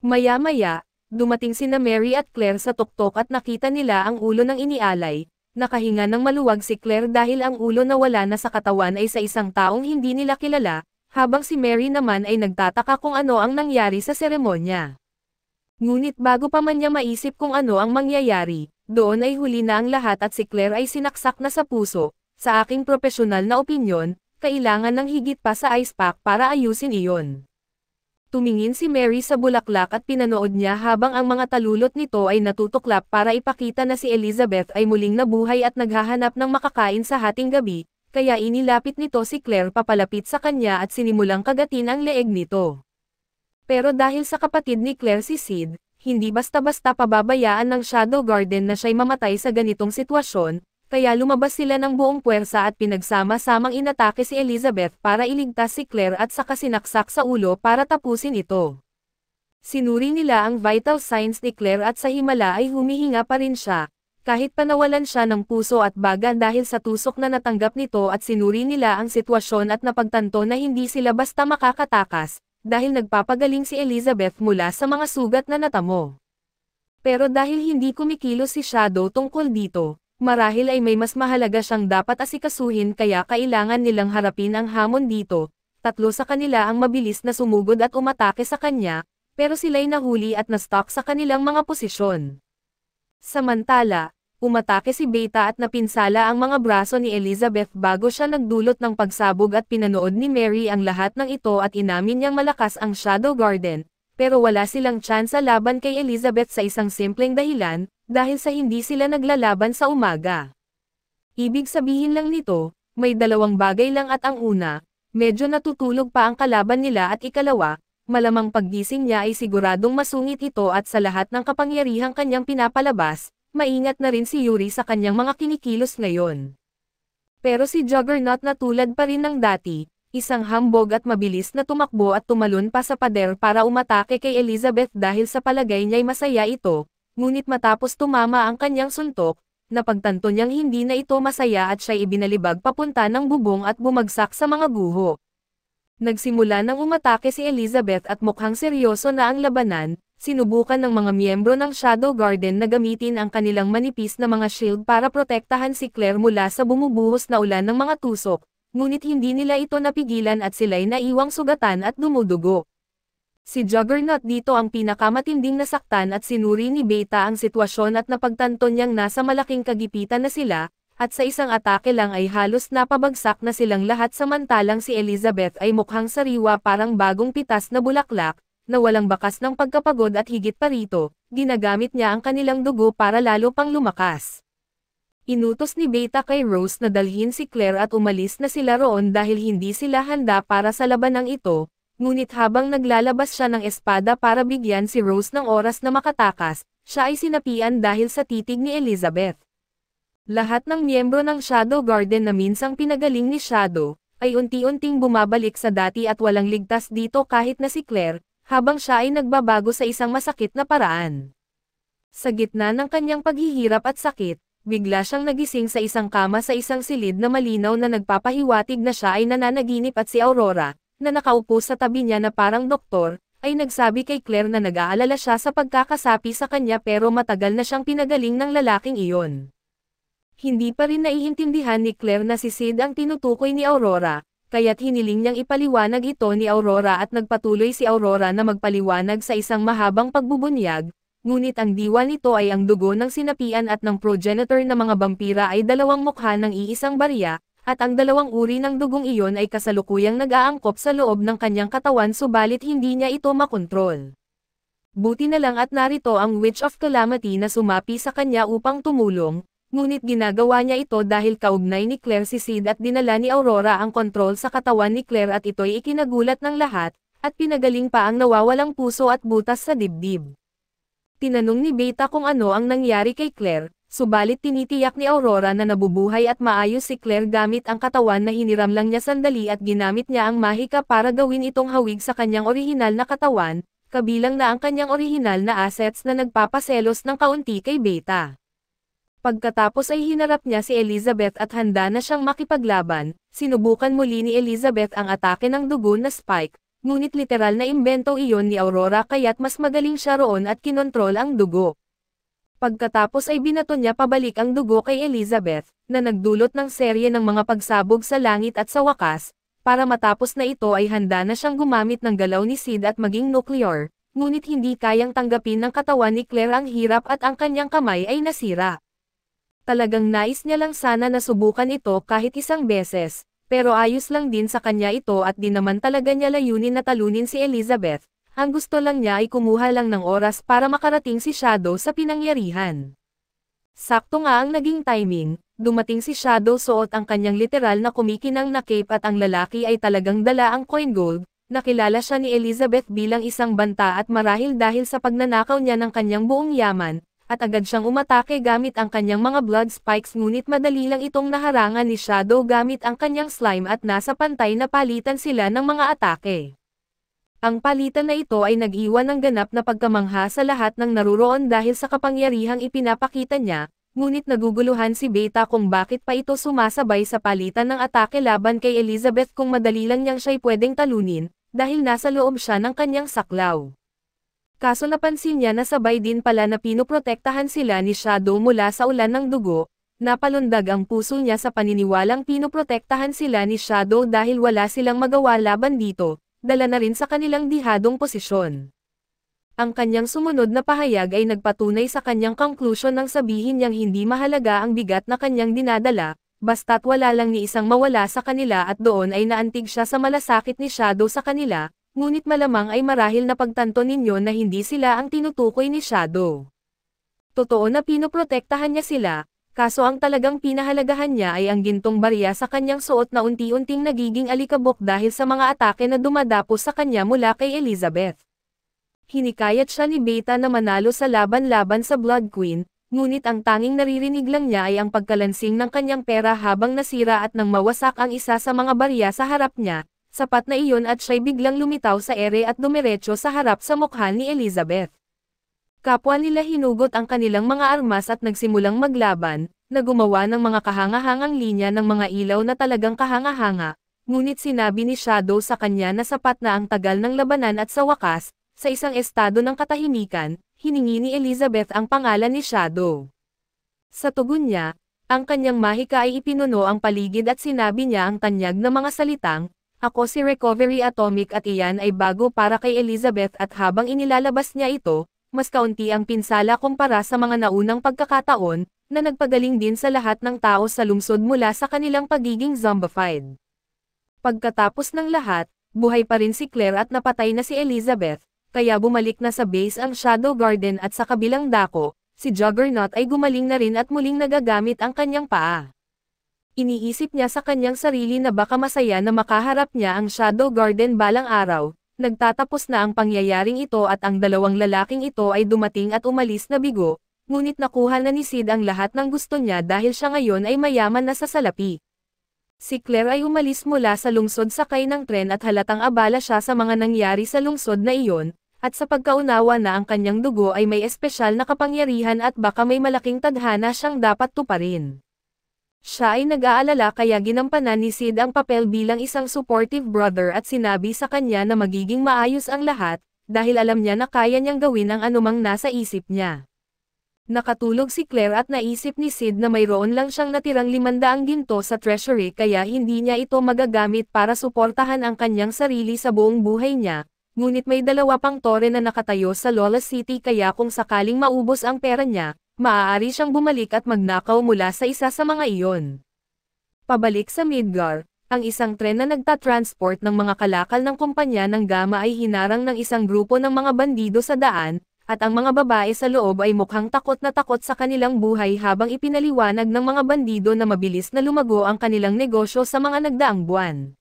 Maya-maya, dumating sina Mary at Claire sa tuktok at nakita nila ang ulo ng inialay. Nakahinga ng maluwag si Claire dahil ang ulo na wala na sa katawan ay sa isang taong hindi nila kilala, habang si Mary naman ay nagtataka kung ano ang nangyari sa seremonya. Ngunit bago pa man niya maisip kung ano ang mangyayari, doon ay huli na ang lahat at si Claire ay sinaksak na sa puso. Sa aking profesional na opinyon, kailangan ng higit pa sa ice pack para ayusin iyon. Tumingin si Mary sa bulaklak at pinanood niya habang ang mga talulot nito ay natutuklap para ipakita na si Elizabeth ay muling nabuhay at naghahanap ng makakain sa hating gabi, kaya inilapit nito si Claire papalapit sa kanya at sinimulang kagatin ang leeg nito. Pero dahil sa kapatid ni Claire si Sid, hindi basta-basta pababayaan ng Shadow Garden na siya'y mamatay sa ganitong sitwasyon, kaya lumabas sila ng buong puwersa at pinagsama-samang inatake si Elizabeth para iligtas si Claire at saka sinaksak sa ulo para tapusin ito. Sinuri nila ang vital signs ni Claire at sa himala ay humihinga pa rin siya, kahit panawalan siya ng puso at baga dahil sa tusok na natanggap nito at sinuri nila ang sitwasyon at napagtanto na hindi sila basta makakatakas, dahil nagpapagaling si Elizabeth mula sa mga sugat na natamo. Pero dahil hindi kumikilos si Shadow tungkol dito, marahil ay may mas mahalaga siyang dapat asikasuhin kaya kailangan nilang harapin ang hamon dito. Tatlo sa kanila ang mabilis na sumugod at umatake sa kanya, pero sila'y nahuli at na-stuck sa kanilang mga posisyon. Samantala, umatake si Beta at napinsala ang mga braso ni Elizabeth bago siya nagdulot ng pagsabog at pinanood ni Mary ang lahat ng ito at inamin niyang malakas ang Shadow Garden, pero wala silang tsansa laban kay Elizabeth sa isang simpleng dahilan, dahil sa hindi sila naglalaban sa umaga. Ibig sabihin lang nito, may dalawang bagay lang at ang una, medyo natutulog pa ang kalaban nila at ikalawa, malamang paggising niya ay siguradong masungit ito at sa lahat ng kapangyarihang kanyang pinapalabas, maingat na rin si Yuri sa kanyang mga kinikilos ngayon. Pero si Juggernaut na tulad pa rin ng dati, isang hambog at mabilis na tumakbo at tumalon pa sa pader para umatake kay Elizabeth dahil sa palagay niya'y masaya ito. Ngunit matapos tumama ang kanyang suntok, napagtanto niyang hindi na ito masaya at siya'y ibinalibag papunta ng bubong at bumagsak sa mga guho. Nagsimula nang umatake si Elizabeth at mukhang seryoso na ang labanan, sinubukan ng mga miyembro ng Shadow Garden na gamitin ang kanilang manipis na mga shield para protektahan si Claire mula sa bumubuhos na ulan ng mga tusok, ngunit hindi nila ito napigilan at sila'y naiwang sugatan at dumudugo. Si Juggernaut dito ang pinakamatinding nasaktan at sinuri ni Beta ang sitwasyon at napagtanto niyang nasa malaking kagipitan na sila, at sa isang atake lang ay halos napabagsak na silang lahat samantalang si Elizabeth ay mukhang sariwa parang bagong pitas na bulaklak, na walang bakas ng pagkapagod at higit pa rito, ginagamit niya ang kanilang dugo para lalo pang lumakas. Inutos ni Beta kay Rose na dalhin si Claire at umalis na sila roon dahil hindi sila handa para sa labanang ito. Ngunit habang naglalabas siya ng espada para bigyan si Rose ng oras na makatakas, siya ay sinapian dahil sa titig ni Elizabeth. Lahat ng miyembro ng Shadow Garden na minsang pinagaling ni Shadow, ay unti-unting bumabalik sa dati at walang ligtas dito kahit na si Claire, habang siya ay nagbabago sa isang masakit na paraan. Sa gitna ng kanyang paghihirap at sakit, bigla siyang nagising sa isang kama sa isang silid na malinaw na nagpapahiwatig na siya ay nananaginip at si Aurora, na nakaupo sa tabi niya na parang doktor, ay nagsabi kay Claire na nag-aalala siya sa pagkakasapi sa kanya pero matagal na siyang pinagaling ng lalaking iyon. Hindi pa rin naiintindihan ni Claire na si Sid ang tinutukoy ni Aurora, kaya't hiniling niyang ipaliwanag ito ni Aurora at nagpatuloy si Aurora na magpaliwanag sa isang mahabang pagbubunyag, ngunit ang diwa nito ay ang dugo ng sinapian at ng progenitor na mga vampira ay dalawang mukha ng iisang barya, at ang dalawang uri ng dugong iyon ay kasalukuyang nag-aangkop sa loob ng kanyang katawan subalit hindi niya ito makontrol. Buti na lang at narito ang Witch of Calamity na sumapi sa kanya upang tumulong, ngunit ginagawa niya ito dahil kaugnay ni Claire si Sid at dinala ni Aurora ang kontrol sa katawan ni Claire at ito'y ikinagulat ng lahat, at pinagaling pa ang nawawalang puso at butas sa dibdib. Tinanong ni Beta kung ano ang nangyari kay Claire, subalit tinitiyak ni Aurora na nabubuhay at maayos si Claire gamit ang katawan na hiniram lang niya sandali at ginamit niya ang mahika para gawin itong hawig sa kanyang orihinal na katawan, kabilang na ang kanyang orihinal na assets na nagpapaselos ng kaunti kay Beta. Pagkatapos ay hinarap niya si Elizabeth at handa na siyang makipaglaban, sinubukan muli ni Elizabeth ang atake ng dugo na spike, ngunit literal na imbento iyon ni Aurora kaya't mas magaling siya roon at kinontrol ang dugo. Pagkatapos ay binato niya pabalik ang dugo kay Elizabeth, na nagdulot ng serye ng mga pagsabog sa langit at sa wakas, para matapos na ito ay handa na siyang gumamit ng galaw ni Sid at maging nuclear, ngunit hindi kayang tanggapin ng katawan ni Claire ang hirap at ang kanyang kamay ay nasira. Talagang nais niya lang sana na subukan ito kahit isang beses, pero ayos lang din sa kanya ito at di naman talaga niya layunin na talunin si Elizabeth, ang gusto lang niya ay kumuha lang ng oras para makarating si Shadow sa pinangyarihan. Sakto nga ang naging timing, dumating si Shadow suot ang kanyang literal na kumikinang na cape at ang lalaki ay talagang dala ang coin gold, nakilala siya ni Elizabeth bilang isang banta at marahil dahil sa pagnanakaw niya ng kanyang buong yaman, at agad siyang umatake gamit ang kanyang mga blood spikes ngunit madali lang itong naharangan ni Shadow gamit ang kanyang slime at nasa pantay na palitan sila ng mga atake. Ang palitan na ito ay nag-iwan ng ganap na pagkamangha sa lahat ng naruroon dahil sa kapangyarihang ipinapakita niya, ngunit naguguluhan si Beta kung bakit pa ito sumasabay sa palitan ng atake laban kay Elizabeth kung madali lang niyang siya'y pwedeng talunin, dahil nasa loob siya ng kanyang saklaw. Kaso napansin niya na sabay din pala na pinoprotektahan sila ni Shadow mula sa ulan ng dugo, napalundag ang puso niya sa paniniwalang pinoprotektahan sila ni Shadow dahil wala silang magawa laban dito, dala na rin sa kanilang dihadong posisyon. Ang kanyang sumunod na pahayag ay nagpatunay sa kanyang conclusion nang sabihin niyang hindi mahalaga ang bigat na kanyang dinadala, basta't wala lang ni isang mawala sa kanila at doon ay naantig siya sa malasakit ni Shadow sa kanila. Ngunit malamang ay marahil na pagtanto ninyo na hindi sila ang tinutukoy ni Shadow. Totoo na pinoprotektahan niya sila, kaso ang talagang pinahalagahan niya ay ang gintong barya sa kanyang suot na unti-unting nagiging alikabok dahil sa mga atake na dumadapos sa kanya mula kay Elizabeth. Hinikayat siya ni Beta na manalo sa laban-laban sa Blood Queen, ngunit ang tanging naririnig lang niya ay ang pagkalansing ng kanyang pera habang nasira at nang mawasak ang isa sa mga barya sa harap niya. Sapat na iyon at siya'y biglang lumitaw sa ere at dumiretso sa harap sa mukha ni Elizabeth. Kapwa nila hinugot ang kanilang mga armas at nagsimulang maglaban, na gumawa ng mga kahangahangang linya ng mga ilaw na talagang kahanga-hanga, ngunit sinabi ni Shadow sa kanya na sapat na ang tagal ng labanan at sa wakas, sa isang estado ng katahimikan, hiningi ni Elizabeth ang pangalan ni Shadow. Sa tugon niya, ang kanyang mahika ay ipinuno ang paligid at sinabi niya ang tanyag na mga salitang, "Ako si Recovery Atomic" at iyan ay bago para kay Elizabeth at habang inilalabas niya ito, mas kaunti ang pinsala kumpara sa mga naunang pagkakataon, na nagpagaling din sa lahat ng tao sa lungsod mula sa kanilang pagiging zombified. Pagkatapos ng lahat, buhay pa rin si Claire at napatay na si Elizabeth, kaya bumalik na sa base ang Shadow Garden at sa kabilang dako, si Juggernaut ay gumaling na rin at muling nagagamit ang kanyang paa. Iniisip niya sa kanyang sarili na baka masaya na makaharap niya ang Shadow Garden balang araw, nagtatapos na ang pangyayaring ito at ang dalawang lalaking ito ay dumating at umalis na bigo, ngunit nakuha na ni Sid ang lahat ng gusto niya dahil siya ngayon ay mayaman na sa salapi. Si Claire ay umalis mula sa lungsod sakay ng tren at halatang abala siya sa mga nangyari sa lungsod na iyon, at sa pagkaunawa na ang kanyang dugo ay may espesyal na kapangyarihan at baka may malaking tadhana siyang dapat tuparin. Siya ay nag-aalala kaya ginampanan ni Sid ang papel bilang isang supportive brother at sinabi sa kanya na magiging maayos ang lahat, dahil alam niya na kaya niyang gawin ang anumang nasa isip niya. Nakatulog si Claire at naisip ni Sid na mayroon lang siyang natirang 500 ginto sa treasury kaya hindi niya ito magagamit para suportahan ang kanyang sarili sa buong buhay niya, ngunit may 2 pang tore na nakatayo sa Lawless City kaya kung sakaling maubos ang pera niya, maaari siyang bumalik at magnakaw mula sa isa sa mga iyon. Pabalik sa Midgar, ang isang tren na nagtatransport ng mga kalakal ng kumpanya ng Gamma ay hinarang ng isang grupo ng mga bandido sa daan, at ang mga babae sa loob ay mukhang takot na takot sa kanilang buhay habang ipinaliwanag ng mga bandido na mabilis na lumago ang kanilang negosyo sa mga nagdaang buwan.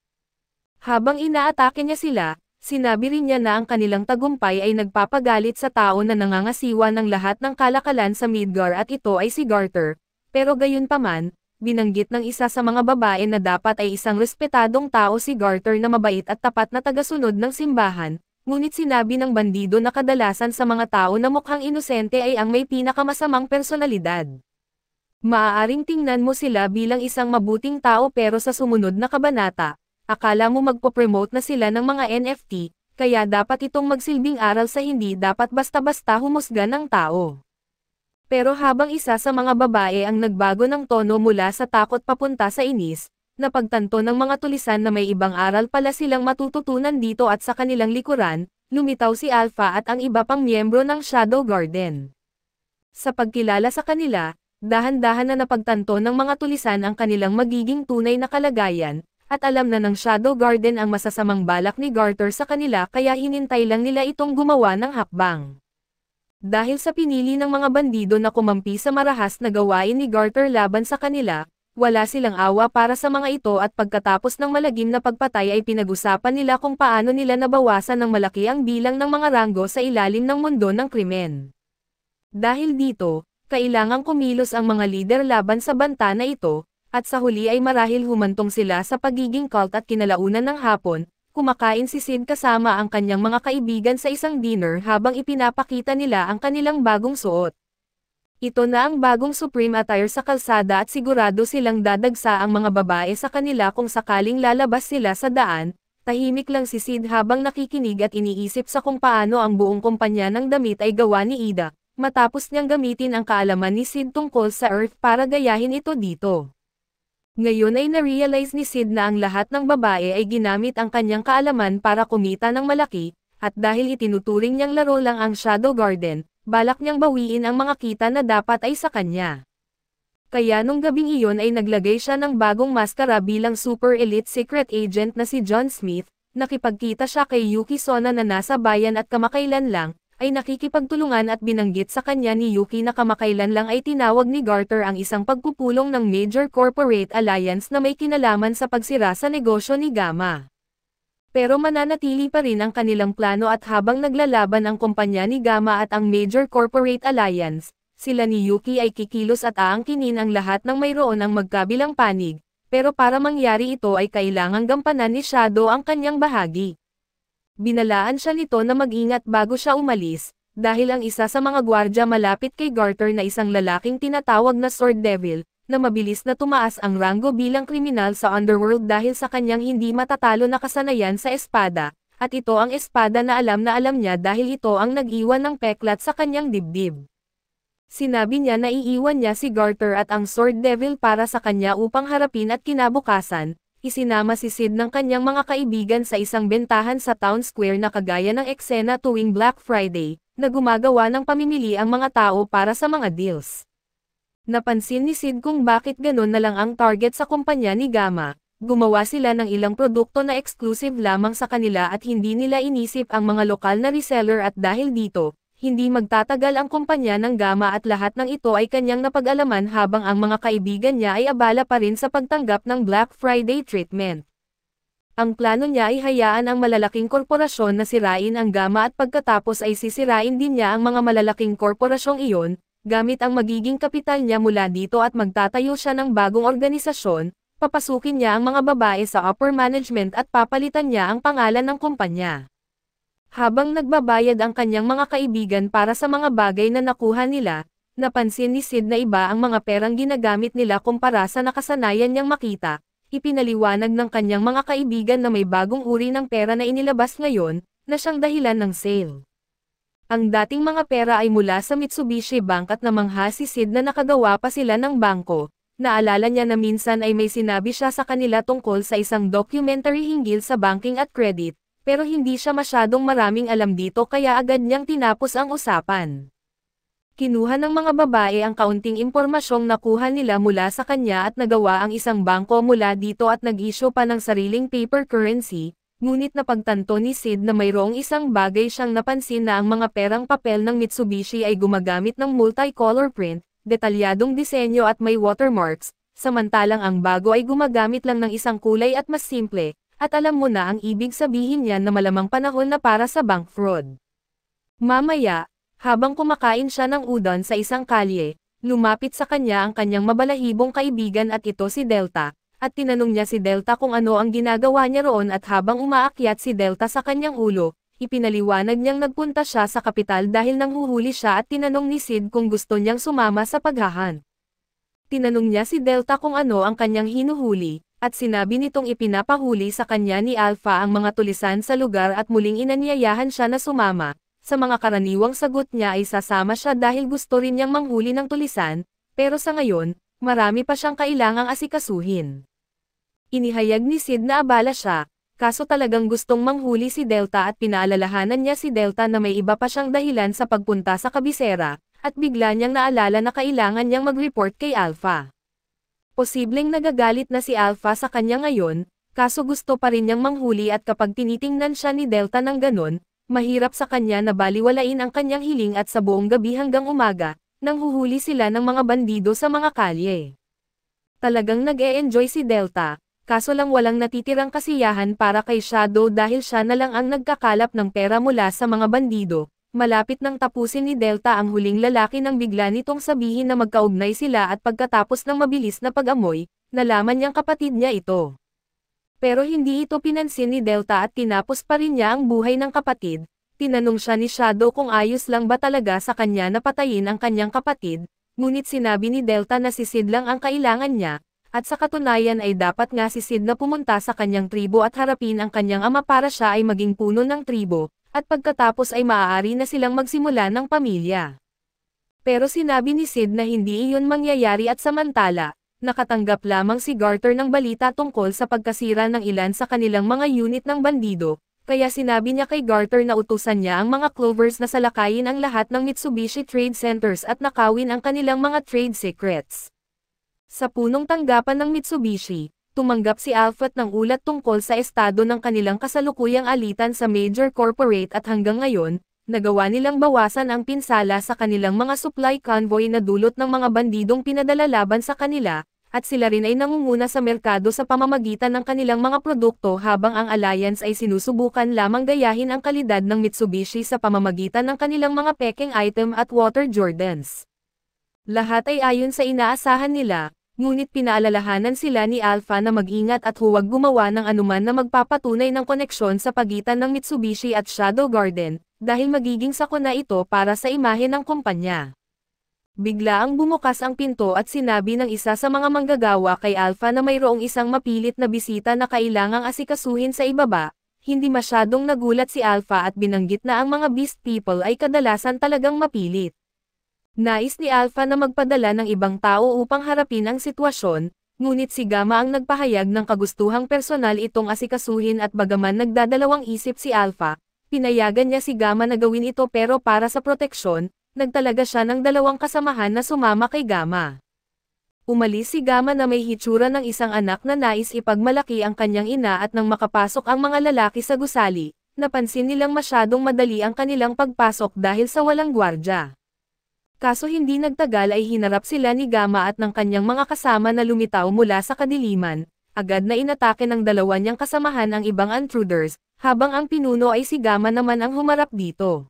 Habang inaatake niya sila, sinabi rin niya na ang kanilang tagumpay ay nagpapagalit sa tao na nangangasiwa ng lahat ng kalakalan sa Midgar at ito ay si Garter, pero gayunpaman, binanggit ng isa sa mga babae na dapat ay isang respetadong tao si Garter na mabait at tapat na tagasunod ng simbahan. Ngunit sinabi ng bandido na kadalasan sa mga tao na mukhang inosente ay ang may pinakamasamang personalidad. Maaaring tingnan mo sila bilang isang mabuting tao pero sa sumunod na kabanata, akala mo magpo-promote na sila ng mga NFT, kaya dapat itong magsilbing aral sa hindi dapat basta-basta humusga ng tao. Pero habang isa sa mga babae ang nagbago ng tono mula sa takot papunta sa inis, napagtanto ng mga tulisan na may ibang aral pala silang matututunan dito at sa kanilang likuran, lumitaw si Alpha at ang iba pang miyembro ng Shadow Garden. Sa pagkilala sa kanila, dahan-dahan na napagtanto ng mga tulisan ang kanilang magiging tunay na kalagayan, at alam na ng Shadow Garden ang masasamang balak ni Garter sa kanila kaya hinintay lang nila itong gumawa ng hakbang. Dahil sa pinili ng mga bandido na kumampi sa marahas na gawain ni Garter laban sa kanila, wala silang awa para sa mga ito at pagkatapos ng malagim na pagpatay ay pinag-usapan nila kung paano nila nabawasan ng malaki ang bilang ng mga ranggo sa ilalim ng mundo ng krimen. Dahil dito, kailangang kumilos ang mga lider laban sa banta na ito, at sa huli ay marahil humantong sila sa pagiging cult at kinalaunan ng hapon, kumakain si Sid kasama ang kanyang mga kaibigan sa isang dinner habang ipinapakita nila ang kanilang bagong suot. Ito na ang bagong supreme attire sa kalsada at sigurado silang dadagsa ang mga babae sa kanila kung sakaling lalabas sila sa daan. Tahimik lang si Sid habang nakikinig at iniisip sa kung paano ang buong kumpanya ng damit ay gawa ni Ida, matapos niyang gamitin ang kaalaman ni Sid tungkol sa Earth para gayahin ito dito. Ngayon ay na-realize ni Sid na ang lahat ng babae ay ginamit ang kanyang kaalaman para kumita ng malaki, at dahil itinuturing niyang laro lang ang Shadow Garden, balak niyang bawiin ang mga kita na dapat ay sa kanya. Kaya nung gabing iyon ay naglagay siya ng bagong maskara bilang super elite secret agent na si John Smith, nakipagkita siya kay Yuki Sona na nasa bayan at kamakailan lang, ay nakikipagtulungan at binanggit sa kanya ni Yuki na kamakailan lang ay tinawag ni Garter ang isang pagpupulong ng major corporate alliance na may kinalaman sa pagsira sa negosyo ni Gamma. Pero mananatili pa rin ang kanilang plano at habang naglalaban ang kumpanya ni Gamma at ang Major Corporate Alliance, sila ni Yuki ay kikilos at aangkinin ang lahat ng mayroon ang magkabilang panig, pero para mangyari ito ay kailangang gampanan ni Shadow ang kanyang bahagi. Binalaan siya nito na mag-ingat bago siya umalis, dahil ang isa sa mga gwardya malapit kay Garter na isang lalaking tinatawag na Sword Devil, na mabilis na tumaas ang ranggo bilang kriminal sa underworld dahil sa kanyang hindi matatalo na kasanayan sa espada, at ito ang espada na alam niya dahil ito ang nag-iwan ng peklat sa kanyang dibdib. Sinabi niya na iiwan niya si Garter at ang Sword Devil para sa kanya upang harapin at kinabukasan, isinama si Sid ng kanyang mga kaibigan sa isang bentahan sa Town Square na kagaya ng eksena tuwing Black Friday, na gumagawa ng pamimili ang mga tao para sa mga deals. Napansin ni Sid kung bakit ganon na lang ang target sa kumpanya ni Gamma, gumawa sila ng ilang produkto na exclusive lamang sa kanila at hindi nila inisip ang mga lokal na reseller at dahil dito, hindi magtatagal ang kumpanya ng Gamma at lahat ng ito ay kanyang napag-alaman habang ang mga kaibigan niya ay abala pa rin sa pagtanggap ng Black Friday treatment. Ang plano niya ay hayaan ang malalaking korporasyon na sirain ang Gamma at pagkatapos ay sisirain din niya ang mga malalaking korporasyong iyon, gamit ang magiging kapital niya mula dito at magtatayo siya ng bagong organisasyon, papasukin niya ang mga babae sa upper management at papalitan niya ang pangalan ng kumpanya. Habang nagbabayad ang kanyang mga kaibigan para sa mga bagay na nakuha nila, napansin ni Sid na iba ang mga perang ginagamit nila kumpara sa nakasanayan niyang makita. Ipinaliwanag ng kanyang mga kaibigan na may bagong uri ng pera na inilabas ngayon, na siyang dahilan ng sale. Ang dating mga pera ay mula sa Mitsubishi Bank at namangha si Sid na nakagawa pa sila ng bangko. Naalala niya na minsan ay may sinabi siya sa kanila tungkol sa isang documentary hinggil sa banking at credit, pero hindi siya masyadong maraming alam dito kaya agad niyang tinapos ang usapan. Kinuha ng mga babae ang kaunting impormasyong nakuha nila mula sa kanya at nagawa ang isang bangko mula dito at nag-issue pa ng sariling paper currency, ngunit napagtanto ni Sid na mayroong isang bagay siyang napansin na ang mga perang papel ng Mitsubishi ay gumagamit ng multicolor print, detalyadong disenyo at may watermarks, samantalang ang bago ay gumagamit lang ng isang kulay at mas simple, at alam mo na ang ibig sabihin niyan na malamang panahon na para sa bank fraud. Mamaya, habang kumakain siya ng udon sa isang kalye, lumapit sa kanya ang kanyang mabalahibong kaibigan at ito si Delta, at tinanong niya si Delta kung ano ang ginagawa niya roon at habang umaakyat si Delta sa kanyang ulo, ipinaliwanag niyang nagpunta siya sa kapital dahil nanghuhuli siya at tinanong ni Sid kung gusto niyang sumama sa paghahunt. Tinanong niya si Delta kung ano ang kanyang hinuhuli, at sinabi nitong ipinapahuli sa kanya ni Alpha ang mga tulisan sa lugar at muling inanyayahan siya na sumama. Sa mga karaniwang sagot niya ay sasama siya dahil gusto rin niyang manghuli ng tulisan, pero sa ngayon, marami pa siyang kailangang asikasuhin. Inihayag ni Sid na abala siya, kaso talagang gustong manghuli si Delta at pinaalalahanan niya si Delta na may iba pa siyang dahilan sa pagpunta sa kabisera, at bigla niyang naalala na kailangan niyang mag-report kay Alpha. Posibleng nagagalit na si Alpha sa kanya ngayon, kaso gusto pa rin niyang manghuli at kapag tinitingnan siya ni Delta ng ganon, mahirap sa kanya na baliwalain ang kanyang hiling at sa buong gabi hanggang umaga, nang huhuli sila ng mga bandido sa mga kalye. Talagang nag-e-enjoy si Delta, kaso lang walang natitirang kasiyahan para kay Shadow dahil siya na lang ang nagkakalap ng pera mula sa mga bandido. Malapit nang tapusin ni Delta ang huling lalaki nang bigla nitong sabihin na magkaugnay sila at pagkatapos ng mabilis na pag-amoy, nalaman niyang kapatid niya ito. Pero hindi ito pinansin ni Delta at tinapos pa rin niya ang buhay ng kapatid. Tinanong siya ni Shadow kung ayos lang ba talaga sa kanya na patayin ang kanyang kapatid, ngunit sinabi ni Delta na si Sid lang ang kailangan niya, at sa katunayan ay dapat nga si Sid na pumunta sa kanyang tribo at harapin ang kanyang ama para siya ay maging puno ng tribo, at pagkatapos ay maaari na silang magsimula ng pamilya. Pero sinabi ni Sid na hindi iyon mangyayari at samantala, nakatanggap lamang si Garter ng balita tungkol sa pagkasira ng ilan sa kanilang mga unit ng bandido, kaya sinabi niya kay Garter na utusan niya ang mga Clovers na salakayin ang lahat ng Mitsubishi Trade Centers at nakawin ang kanilang mga trade secrets. Sa punong tanggapan ng Mitsubishi, tumanggap si Alpha ng ulat tungkol sa estado ng kanilang kasalukuyang alitan sa major corporate at hanggang ngayon, nagawa nilang bawasan ang pinsala sa kanilang mga supply convoy na dulot ng mga bandidong pinadala laban sa kanila, at sila rin ay nangunguna sa merkado sa pamamagitan ng kanilang mga produkto habang ang alliance ay sinusubukan lamang gayahin ang kalidad ng Mitsubishi sa pamamagitan ng kanilang mga peking item at water Jordans. Lahat ay ayon sa inaasahan nila, ngunit pinaalalahanan sila ni Alpha na mag-ingat at huwag gumawa ng anuman na magpapatunay ng koneksyon sa pagitan ng Mitsubishi at Shadow Garden, dahil magiging sakuna ito para sa imahe ng kumpanya. Bigla ang bumukas ang pinto at sinabi ng isa sa mga manggagawa kay Alpha na mayroong isang mapilit na bisita na kailangang asikasuhin sa ibaba. Hindi masyadong nagulat si Alpha at binanggit na ang mga beast people ay kadalasan talagang mapilit. Nais ni Alpha na magpadala ng ibang tao upang harapin ang sitwasyon, ngunit si Gamma ang nagpahayag ng kagustuhang personal itong asikasuhin at bagaman nagdadalawang isip si Alpha, pinayagan niya si Gamma na gawin ito pero para sa proteksyon, nagtalaga siya ng dalawang kasamahan na sumama kay Gamma. Umalis si Gamma na may hitsura ng isang anak na nais ipagmalaki ang kanyang ina at nang makapasok ang mga lalaki sa gusali, napansin nilang masyadong madali ang kanilang pagpasok dahil sa walang gwardya. Kaso hindi nagtagal ay hinarap sila ni Gamma at ng kanyang mga kasama na lumitaw mula sa kadiliman, agad na inatake ng dalawa niyang kasamahan ang ibang intruders, habang ang pinuno ay si Gamma naman ang humarap dito.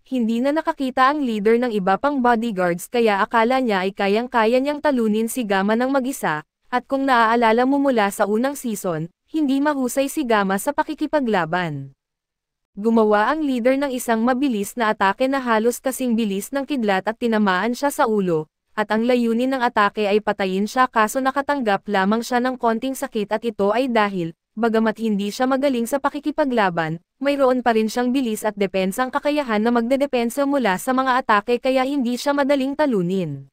Hindi na nakakita ang leader ng iba pang bodyguards kaya akala niya ay kayang-kaya niyang talunin si Gamma ng mag-isa, at kung naaalala mo mula sa unang season, hindi mahusay si Gamma sa pakikipaglaban. Gumawa ang leader ng isang mabilis na atake na halos kasing bilis ng kidlat at tinamaan siya sa ulo, at ang layunin ng atake ay patayin siya kaso nakatanggap lamang siya ng konting sakit at ito ay dahil, bagamat hindi siya magaling sa pakikipaglaban, mayroon pa rin siyang bilis at depensang kakayahan na magdedepensa mula sa mga atake kaya hindi siya madaling talunin.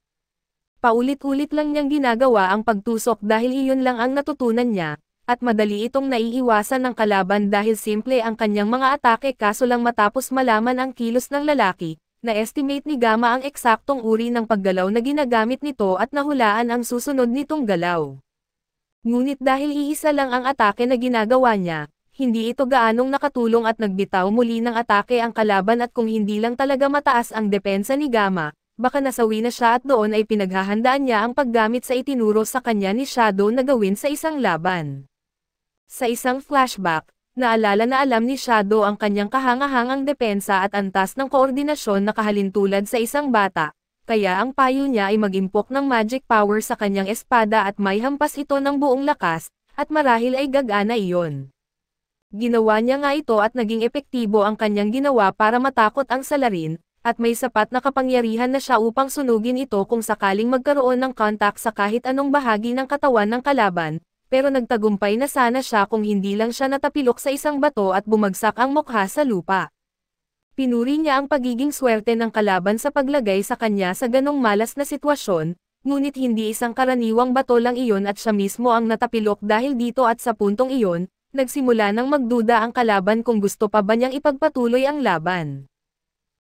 Paulit-ulit lang niyang ginagawa ang pagtusok dahil iyon lang ang natutunan niya, at madali itong naiiwasan ng kalaban dahil simple ang kanyang mga atake kaso lang matapos malaman ang kilos ng lalaki, na-estimate ni Gamma ang eksaktong uri ng paggalaw na ginagamit nito at nahulaan ang susunod nitong galaw. Ngunit dahil iisa lang ang atake na ginagawa niya, hindi ito gaanong nakatulong at nagbitaw muli ng atake ang kalaban at kung hindi lang talaga mataas ang depensa ni Gamma, baka nasawi na siya at doon ay pinaghahandaan niya ang paggamit sa itinuro sa kanya ni Shadow na gawin sa isang laban. Sa isang flashback, naalala na alam ni Shadow ang kanyang kahangahangang depensa at antas ng koordinasyon na kahalintulad sa isang bata, kaya ang payo niya ay mag-impok ng magic power sa kanyang espada at may hampas ito ng buong lakas, at marahil ay gagana iyon. Ginawa niya nga ito at naging epektibo ang kanyang ginawa para matakot ang salarin, at may sapat na kapangyarihan na siya upang sunugin ito kung sakaling magkaroon ng contact sa kahit anong bahagi ng katawan ng kalaban, pero nagtagumpay na sana siya kung hindi lang siya natapilok sa isang bato at bumagsak ang mukha sa lupa. Pinuri niya ang pagiging swerte ng kalaban sa paglagay sa kanya sa ganong malas na sitwasyon, ngunit hindi isang karaniwang bato lang iyon at siya mismo ang natapilok dahil dito at sa puntong iyon, nagsimula nang magduda ang kalaban kung gusto pa ba niyang ipagpatuloy ang laban.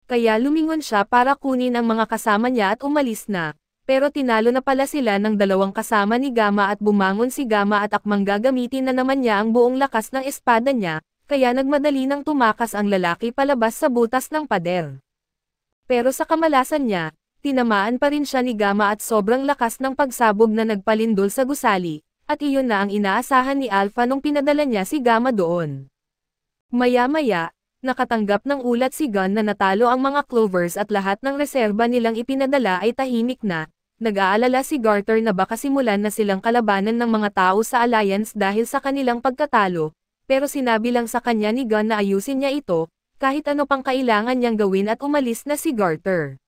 Kaya lumingon siya para kunin ang mga kasama niya at umalis na, pero tinalo na pala sila ng dalawang kasama ni Gamma at bumangon si Gamma at akmang gagamitin na naman niya ang buong lakas ng espada niya, kaya nagmadali nang tumakas ang lalaki palabas sa butas ng pader. Pero sa kamalasan niya, tinamaan pa rin siya ni Gamma at sobrang lakas ng pagsabog na nagpalindol sa gusali, at iyon na ang inaasahan ni Alpha nung pinadala niya si Gamma doon. Maya-maya, nakatanggap ng ulat si Gun na natalo ang mga Clovers at lahat ng reserba nilang ipinadala ay tahimik na, nag-aalala si Garter na baka simulan na silang kalabanan ng mga tao sa Alliance dahil sa kanilang pagkatalo, pero sinabi lang sa kanya ni Gun na ayusin niya ito, kahit ano pang kailangan niyang gawin at umalis na si Garter.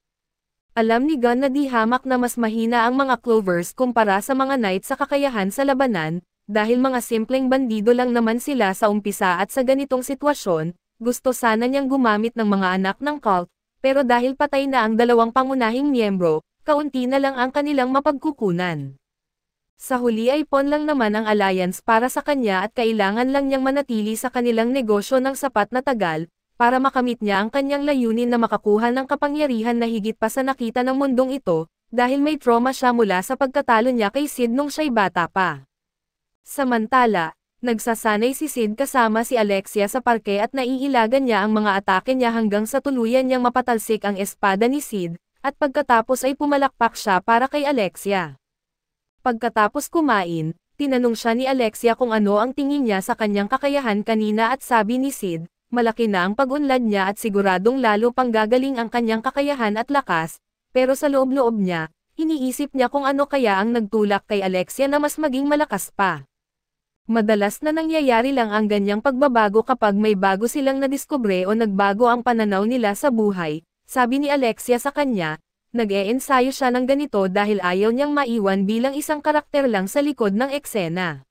Alam ni Gun na di hamak na mas mahina ang mga Clovers kumpara sa mga Knight sa kakayahan sa labanan, dahil mga simpleng bandido lang naman sila sa umpisa at sa ganitong sitwasyon, gusto sana niyang gumamit ng mga anak ng cult, pero dahil patay na ang dalawang pangunahing miyembro, kaunti na lang ang kanilang mapagkukunan. Sa huli ay pawn lang naman ang Alliance para sa kanya at kailangan lang niyang manatili sa kanilang negosyo ng sapat na tagal, para makamit niya ang kanyang layunin na makakuha ng kapangyarihan na higit pa sa nakita ng mundong ito, dahil may trauma siya mula sa pagkatalo niya kay Sid nung siya'y bata pa. Samantala, nagsasanay si Sid kasama si Alexia sa parke at naiilagan niya ang mga atake niya hanggang sa tuluyan niyang mapatalsik ang espada ni Sid, at pagkatapos ay pumalakpak siya para kay Alexia. Pagkatapos kumain, tinanong siya ni Alexia kung ano ang tingin niya sa kanyang kakayahan kanina at sabi ni Sid, malaki na ang pag-unlad niya at siguradong lalo pang gagaling ang kanyang kakayahan at lakas, pero sa loob-loob niya, iniisip niya kung ano kaya ang nagtulak kay Alexia na mas maging malakas pa. Madalas na nangyayari lang ang ganyang pagbabago kapag may bago silang nadiskubre o nagbago ang pananaw nila sa buhay, sabi ni Alexia sa kanya, nag-e-ensayo siya ng ganito dahil ayaw niyang maiwan bilang isang karakter lang sa likod ng eksena.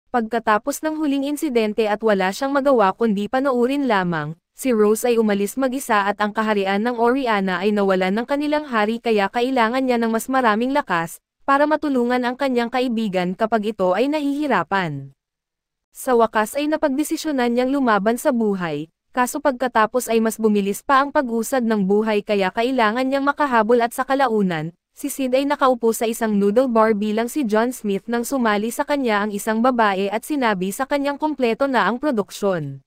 Pagkatapos ng huling insidente at wala siyang magawa kundi panoorin lamang, si Rose ay umalis mag-isa at ang kaharian ng Oriana ay nawalan ng kanilang hari kaya kailangan niya ng mas maraming lakas, para matulungan ang kanyang kaibigan kapag ito ay nahihirapan. Sa wakas ay napagdesisyonan niyang lumaban sa buhay, kaso pagkatapos ay mas bumilis pa ang pag-usad ng buhay kaya kailangan niyang makahabol at sa kalaunan, si Sid ay nakaupo sa isang noodle bar bilang si John Smith nang sumali sa kanya ang isang babae at sinabi sa kanyang kumpleto na ang produksyon.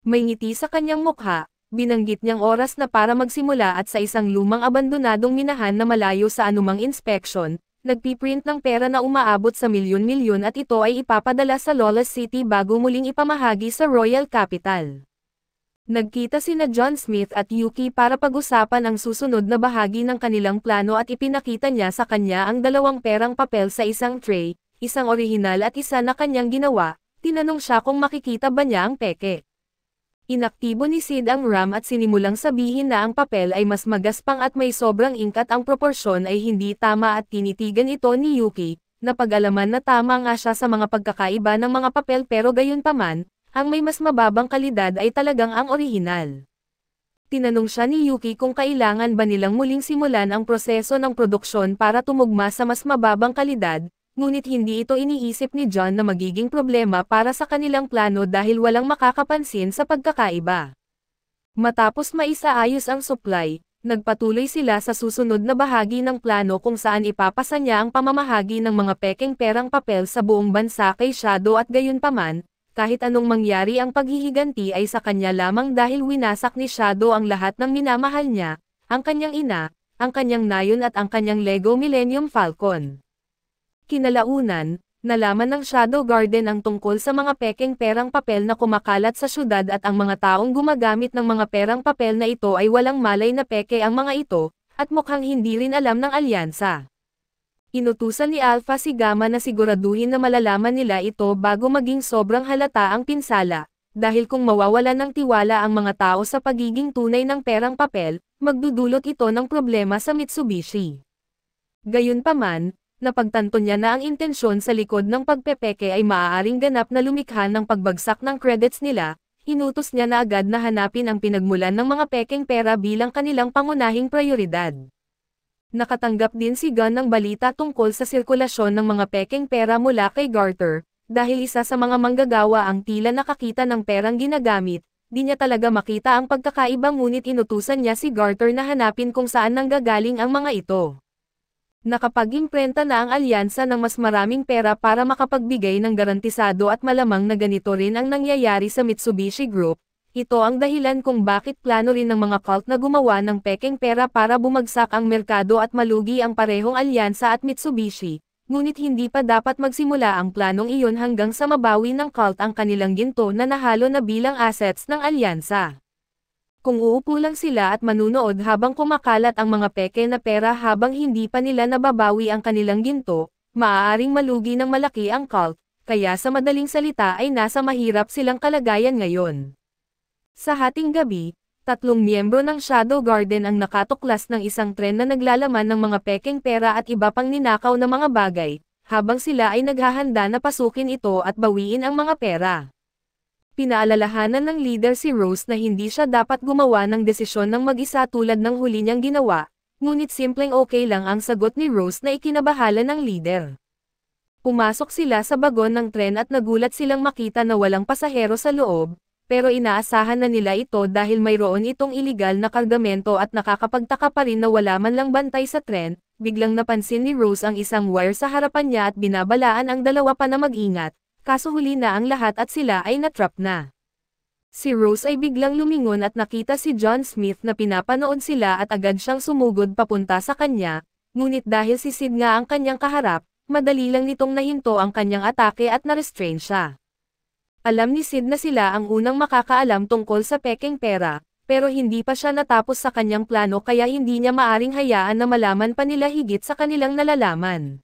May ngiti sa kanyang mukha, binanggit niyang oras na para magsimula at sa isang lumang abandonadong minahan na malayo sa anumang inspeksyon, nagpiprint ng pera na umaabot sa milyon-milyon at ito ay ipapadala sa Lawless City bago muling ipamahagi sa Royal Capital. Nagkita sina John Smith at Yuki para pag-usapan ang susunod na bahagi ng kanilang plano at ipinakita niya sa kanya ang dalawang perang papel sa isang tray, isang orihinal at isa na kanyang ginawa, tinanong siya kung makikita ba niya ang peke. Inaktibo ni Sid ang RAM at sinimulang sabihin na ang papel ay mas magaspang at may sobrang ink at ang proporsyon ay hindi tama at tinitigan ito ni Yuki, na pag-alaman na tama nga siya sa mga pagkakaiba ng mga papel pero gayunpaman, ang may mas mababang kalidad ay talagang ang orihinal. Tinanong siya ni Yuki kung kailangan ba nilang muling simulan ang proseso ng produksyon para tumugma sa mas mababang kalidad, ngunit hindi ito iniisip ni John na magiging problema para sa kanilang plano dahil walang makakapansin sa pagkakaiba. Matapos maisaayos ang supply, nagpatuloy sila sa susunod na bahagi ng plano kung saan ipapasa niya ang pamamahagi ng mga pekeng perang papel sa buong bansa kay Shadow at gayunpaman, kahit anong mangyari ang paghihiganti ay sa kanya lamang dahil winasak ni Shadow ang lahat ng minamahal niya, ang kanyang ina, ang kanyang nayon at ang kanyang Lego Millennium Falcon. Kinalaunan, nalaman ng Shadow Garden ang tungkol sa mga pekeng perang papel na kumakalat sa syudad at ang mga taong gumagamit ng mga perang papel na ito ay walang malay na peke ang mga ito, at mukhang hindi rin alam ng alyansa. Inutusan ni Alpha si Gamma na siguraduhin na malalaman nila ito bago maging sobrang halata ang pinsala, dahil kung mawawalan ng tiwala ang mga tao sa pagiging tunay ng perang papel, magdudulot ito ng problema sa Mitsubishi. Gayunpaman, napagtanto niya na ang intensyon sa likod ng pagpepeke ay maaaring ganap na lumikha ng pagbagsak ng credits nila, inutos niya na agad na hanapin ang pinagmulan ng mga pekeng pera bilang kanilang pangunahing prioridad. Nakatanggap din si Gunn ng balita tungkol sa sirkulasyon ng mga pekeng pera mula kay Garter, dahil isa sa mga manggagawa ang tila nakakita ng perang ginagamit, di niya talaga makita ang pagkakaiba ngunit inutusan niya si Garter na hanapin kung saan nanggagaling ang mga ito. Nakapag-imprenta na ang alyansa ng mas maraming pera para makapagbigay ng garantisado at malamang na ganito rin ang nangyayari sa Mitsubishi Group. Ito ang dahilan kung bakit plano rin ng mga cult na gumawa ng pekeng pera para bumagsak ang merkado at malugi ang parehong alyansa at Mitsubishi, ngunit hindi pa dapat magsimula ang planong iyon hanggang sa mabawi ng cult ang kanilang ginto na nahalo na bilang assets ng alyansa. Kung uupo lang sila at manunood habang kumakalat ang mga peke na pera habang hindi pa nila nababawi ang kanilang ginto, maaaring malugi ng malaki ang cult, kaya sa madaling salita ay nasa mahirap silang kalagayan ngayon. Sa hating gabi, 3 miyembro ng Shadow Garden ang nakatuklas ng isang tren na naglalaman ng mga pekeng pera at iba pang ninakaw na mga bagay, habang sila ay naghahanda na pasukin ito at bawiin ang mga pera. Pinaalalahanan ng leader si Rose na hindi siya dapat gumawa ng desisyon ng mag-isa tulad ng huli niyang ginawa, ngunit simpleng okay lang ang sagot ni Rose na ikinabahala ng leader. Pumasok sila sa bagon ng tren at nagulat silang makita na walang pasahero sa loob, pero inaasahan na nila ito dahil mayroon itong iligal na kargamento at nakakapagtaka pa rin na wala man lang bantay sa tren. Biglang napansin ni Rose ang isang wire sa harapan niya at binabalaan ang dalawa pa na mag-ingat. Kaso huli na ang lahat at sila ay natrap na. Si Rose ay biglang lumingon at nakita si John Smith na pinapanood sila at agad siyang sumugod papunta sa kanya, ngunit dahil si Sid nga ang kanyang kaharap, madali lang nitong nahinto ang kanyang atake at na-restrain siya. Alam ni Sid na sila ang unang makakaalam tungkol sa pekeng pera, pero hindi pa siya natapos sa kanyang plano kaya hindi niya maaring hayaan na malaman pa nila higit sa kanilang nalalaman.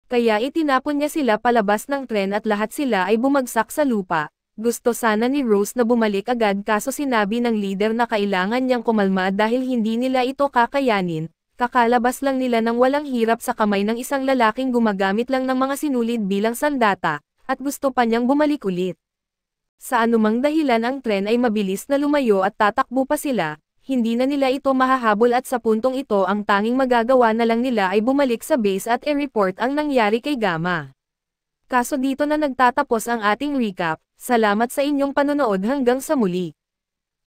Kaya itinapon niya sila palabas ng tren at lahat sila ay bumagsak sa lupa. Gusto sana ni Rose na bumalik agad kaso sinabi ng leader na kailangan niyang kumalma dahil hindi nila ito kakayanin. Kakalabas lang nila ng walang hirap sa kamay ng isang lalaking gumagamit lang ng mga sinulid bilang sandata, at gusto pa niyang bumalik ulit. Sa anumang dahilan ang tren ay mabilis na lumayo at tatakbo pa sila. Hindi na nila ito mahahabol at sa puntong ito ang tanging magagawa na lang nila ay bumalik sa base at i-report ang nangyari kay Gamma. Kaso dito na nagtatapos ang ating recap, salamat sa inyong panonood hanggang sa muli.